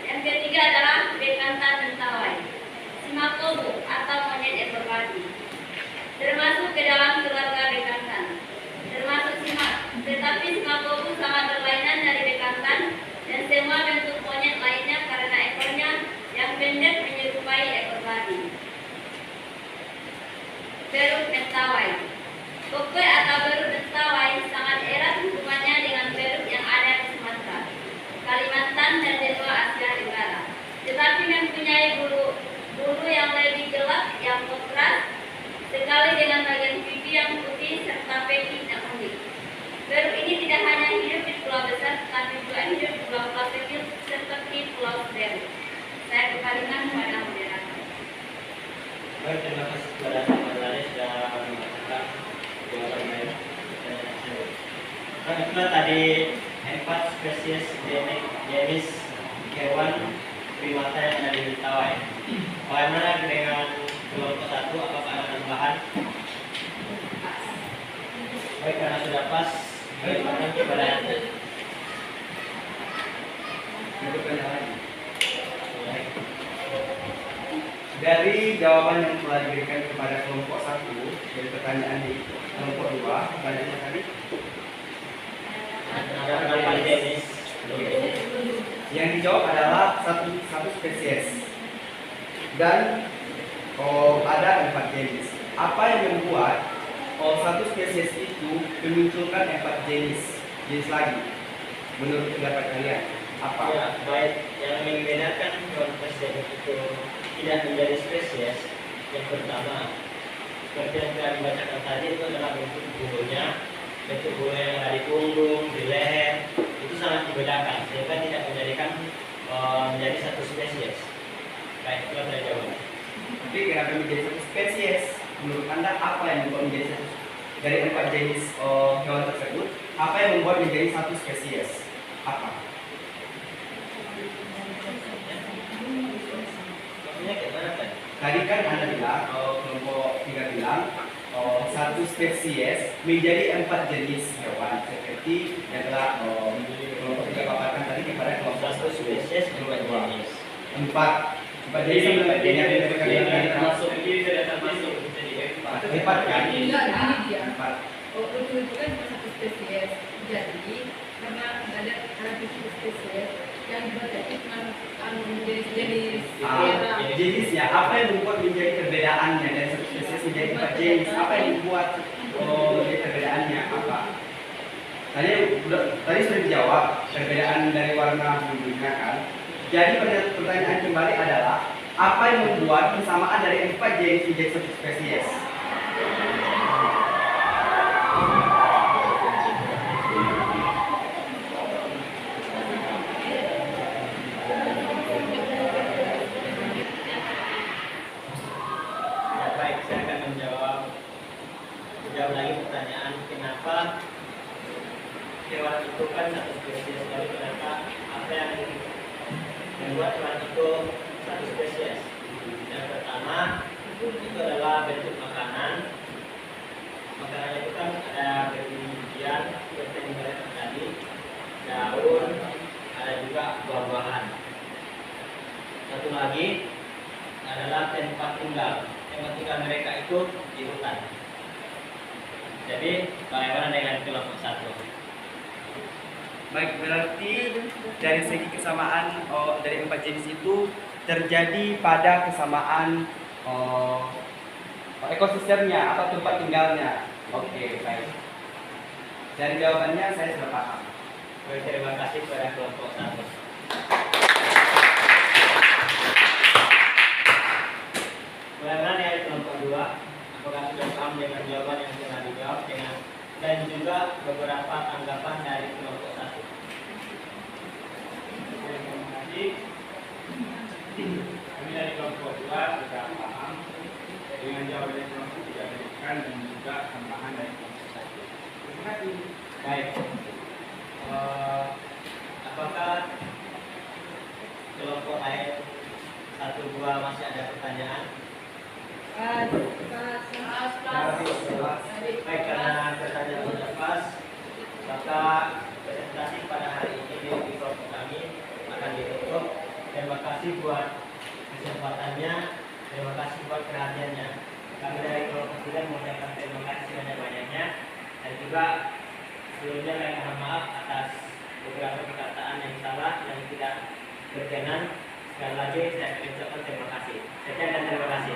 Yang ketiga adalah bekantan Mentawai, simakobu atau monyet ekor babi, termasuk ke dalam keluarga bekantan, termasuk simak. Tetapi simakobu sangat berlainan dari bekantan dan semua bentuk monyet lainnya karena ekornya yang pendek menyerupai ekor babi. Beruk Mentawai. Bokoi atau beruk Mentawai sangat erat hubungannya dengan beruk yang ada di Sumatera, Kalimantan, dan benua Asia Tenggara. Tetapi mempunyai bulu yang lebih gelap, yang kontras sekali dengan bagian pipi yang putih serta peci yang unik. Beruk ini tidak hanya hidup di pulau besar, tetapi juga hidup di pulau-pulau kecil seperti Pulau Semeru. Saya kembalikan kepada moderator. Baik, terima kasih kepada teman lain sudah mengatakan jawaban. Itulah tadi 4 spesies jenis hewan primata yang ada di Mentawai. Bagaimana dengan kelompok 1? Apakah ada tambahan? Baik, karena sudah pas, bagaimana kepada dari jawaban yang telah diberikan kepada kelompok 1 dari pertanyaan di kelompok 2, pertanyaannya tadi ada berapa jenis? yang dijawab adalah satu spesies dan ada 4 jenis. Apa yang membuat satu spesies itu memunculkan 4 jenis lagi menurut pendapat kalian? Apa? Ya, baik, yang membedakan hewan spesies itu tidak menjadi spesies yang pertama, seperti yang saya bacakan tadi, itu adalah bentuk bulunya. Bentuk bulu yang ada di punggung, di leher, itu sangat dibedakan sehingga tidak menjadikan menjadi satu spesies. Baik, itu saya jawab. Tapi kenapa menjadi satu spesies? Menurut Anda apa yang membuat menjadi satu dari 4 jenis hewan tersebut? Apa yang membuat menjadi satu spesies? Apa? Maksudnya gimana kan? Tadi kan Anda bilang, kelompok 3 bilang satu spesies menjadi 4 jenis hewan seperti yang telah kelompok 3 paparkan tadi kepada kelompok Satu spesies 4 jenis. 4 jenis yang termasuk ini tidak termasuk jadi 4 kan? Enggak, ini dia. 4. Lutung itu kan cuma satu spesies. Jadi karena ada spesies yang berarti jenis-jenis Jenisnya, apa yang membuat menjadi perbedaannya dari satu spesies menjadi 4 jenis? Apa yang membuat menjadi perbedaannya? Apa? Tadi sudah dijawab perbedaan dari warna bulunya kan. Jadi pertanyaan kembali adalah apa yang membuat persamaan dari 4 jenis menjadi satu spesies? Baik, saya akan menjawab lagi pertanyaan kenapa hewan itu kan satu spesies, tapi kenapa apa yang membuat hewan itu satu spesies? Yang pertama itu adalah bentuk makanan. Makanannya itu kan ada biji-bijian seperti yang dikatakan tadi, daun, ada juga buah-buahan. Satu lagi adalah tempat tinggal. Tempat tinggal mereka itu di hutan. Jadi bagaimana dengan kelompok 1? Baik, berarti dari segi kesamaan dari 4 jenis itu terjadi pada kesamaan ekosistemnya atau tempat tinggalnya. Oke, baik. Dari jawabannya saya sudah paham. Baik, terima kasih kepada kelompok 1. Bagaimana dari kelompok 2? Apakah sudah paham dengan jawaban yang telah dijawab dan juga beberapa tanggapan dari kelompok 1? Terima kasih. Kami dari kelompok 2 sudah paham dengan jawaban dari kelompok 3 berikan dan juga tambahan dari kelompok 1. Terima kasih. Baik. Apakah kelompok lain 1, 2 masih ada pertanyaan? Baik, karena pertanyaan sudah pas, maka presentasi pada hari ini di kelompok kami akan ditutup. Terima kasih buat kesempatannya, terima kasih buat perhatiannya. Kami dari kelompok 3 mengucapkan terima kasih sebanyak-banyaknya, dan juga sebelumnya kami mohon maaf atas beberapa perkataan yang salah yang tidak berkenan. Sekali lagi saya ucapkan terima kasih. Sekian dan terima kasih.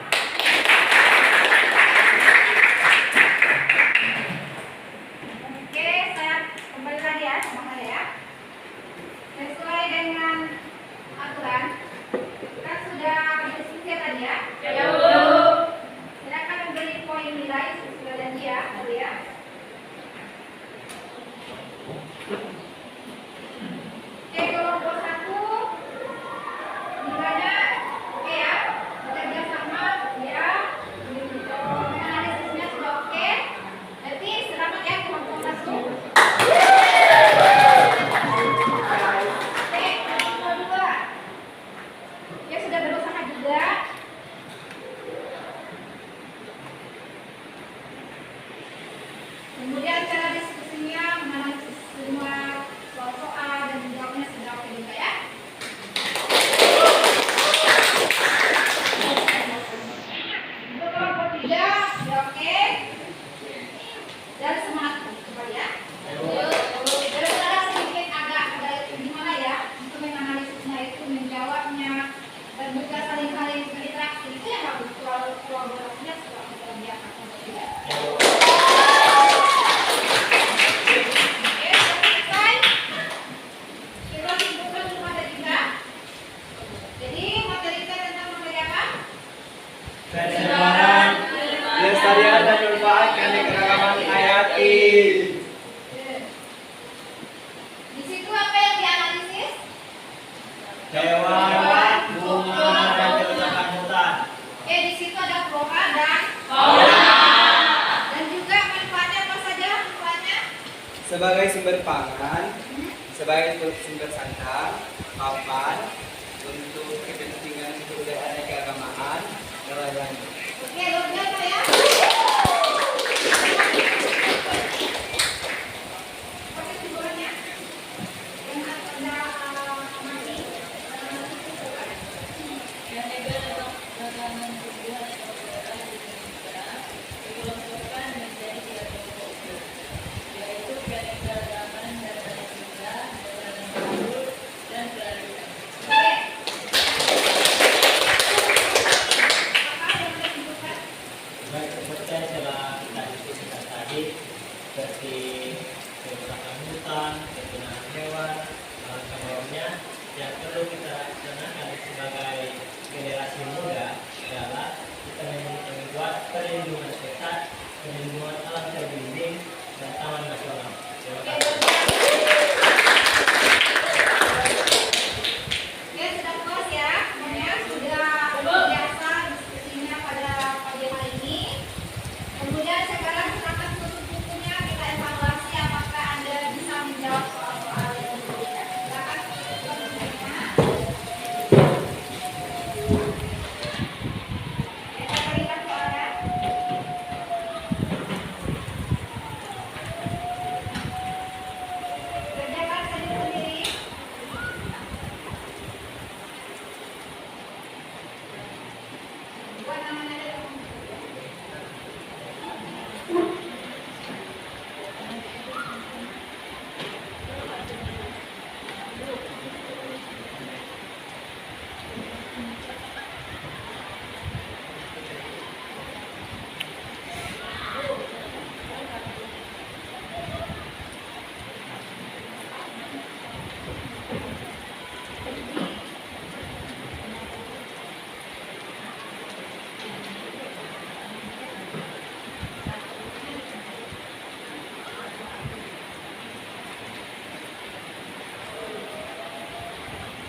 Oke, saya kembali lagi ya sama saya. Sesuai dengan aturan, kan sudah berdiskusi tadi ya? Ya, Bu. Saya akan memberi poin nilai sesuai janji ya, Bu ya. Oke, kelompok 1 nilainya oke ya, bekerja sama ya, analisisnya sudah oke. Berarti selamat ya kelompok 1. Oke, kelompok 2 ya sudah berusaha juga. Kemudian cara diskusinya menganalisis semua soal-soal dan menjawabnya sudah oke juga ya. Untuk kelompok 3 sudah oke. Dan semangat kembali ya. Dan saudara sedikit agak gimana ya untuk menganalisisnya itu, menjawabnya dan juga saling berinteraksi itu yang bagus. Kolaborasinya sudah biasa. Penyebaran, pelestarian dan manfaat keanekaragaman hayati. Di situ apa yang dianalisis? Hewan, bunga, dan kerusakan hutan. Oke, di situ ada flora dan fauna. Dan juga manfaatnya apa saja manfaatnya? Sebagai sumber pangan, sebagai sumber sandang, papan, untuk kepentingan keanekaragaman, dan lain-lain. Oke, luar biasa ya. Oke, kesimpulannya. Yang ada amati. Yang kedua adalah ragaman tumbuhan atau flora di negara dikelompokkan menjadi 3 kelompok, yaitu keanekaragaman dan ada juga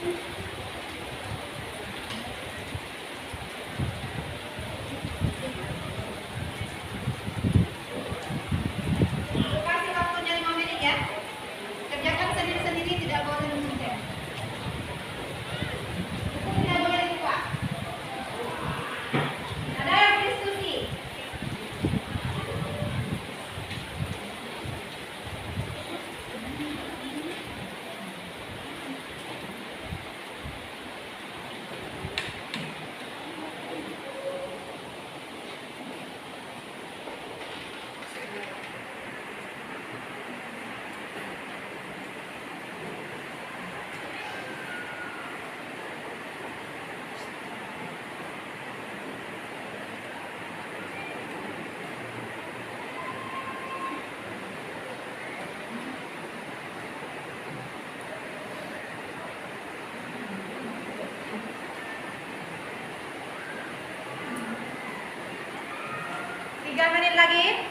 Kasih waktunya 5 menit ya. Kerjakan sendiri-sendiri, tidak boleh menunda. Buku tidak boleh lupa. Ada yang berdiskusi? Tiga menit lagi.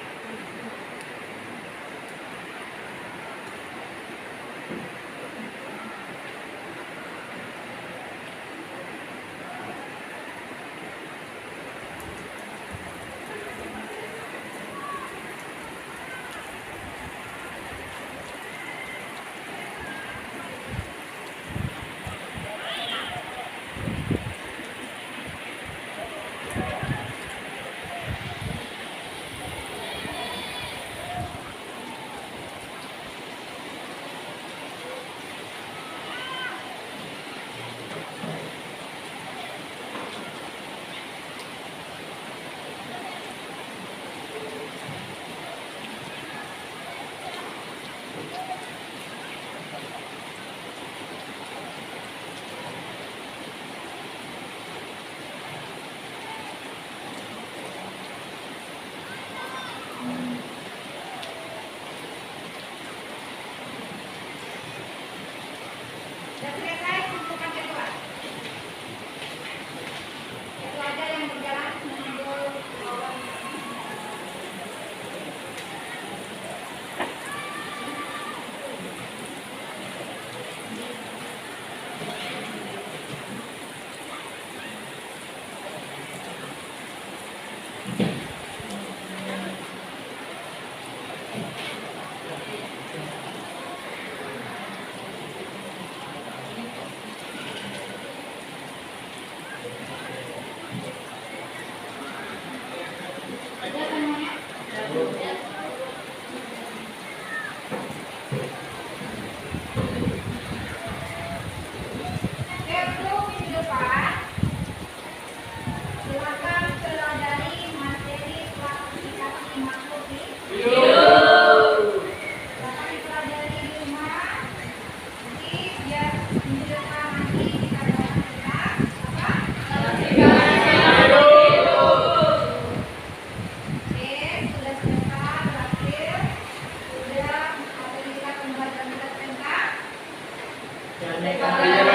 Sudah selesai, kumpulkan kedua. Itu aja yang berjalan menuju bawah. Ada semuanya? Oke, minggu depan silakan pelajari materi klasifikasi makhluk hidup. Silakan dipelajari di rumah. Nanti biar minggu depan nanti kita bahas tentang apa? Oke, sudah selesai, berakhir. Sudah materi kita pembelajaran kita tentang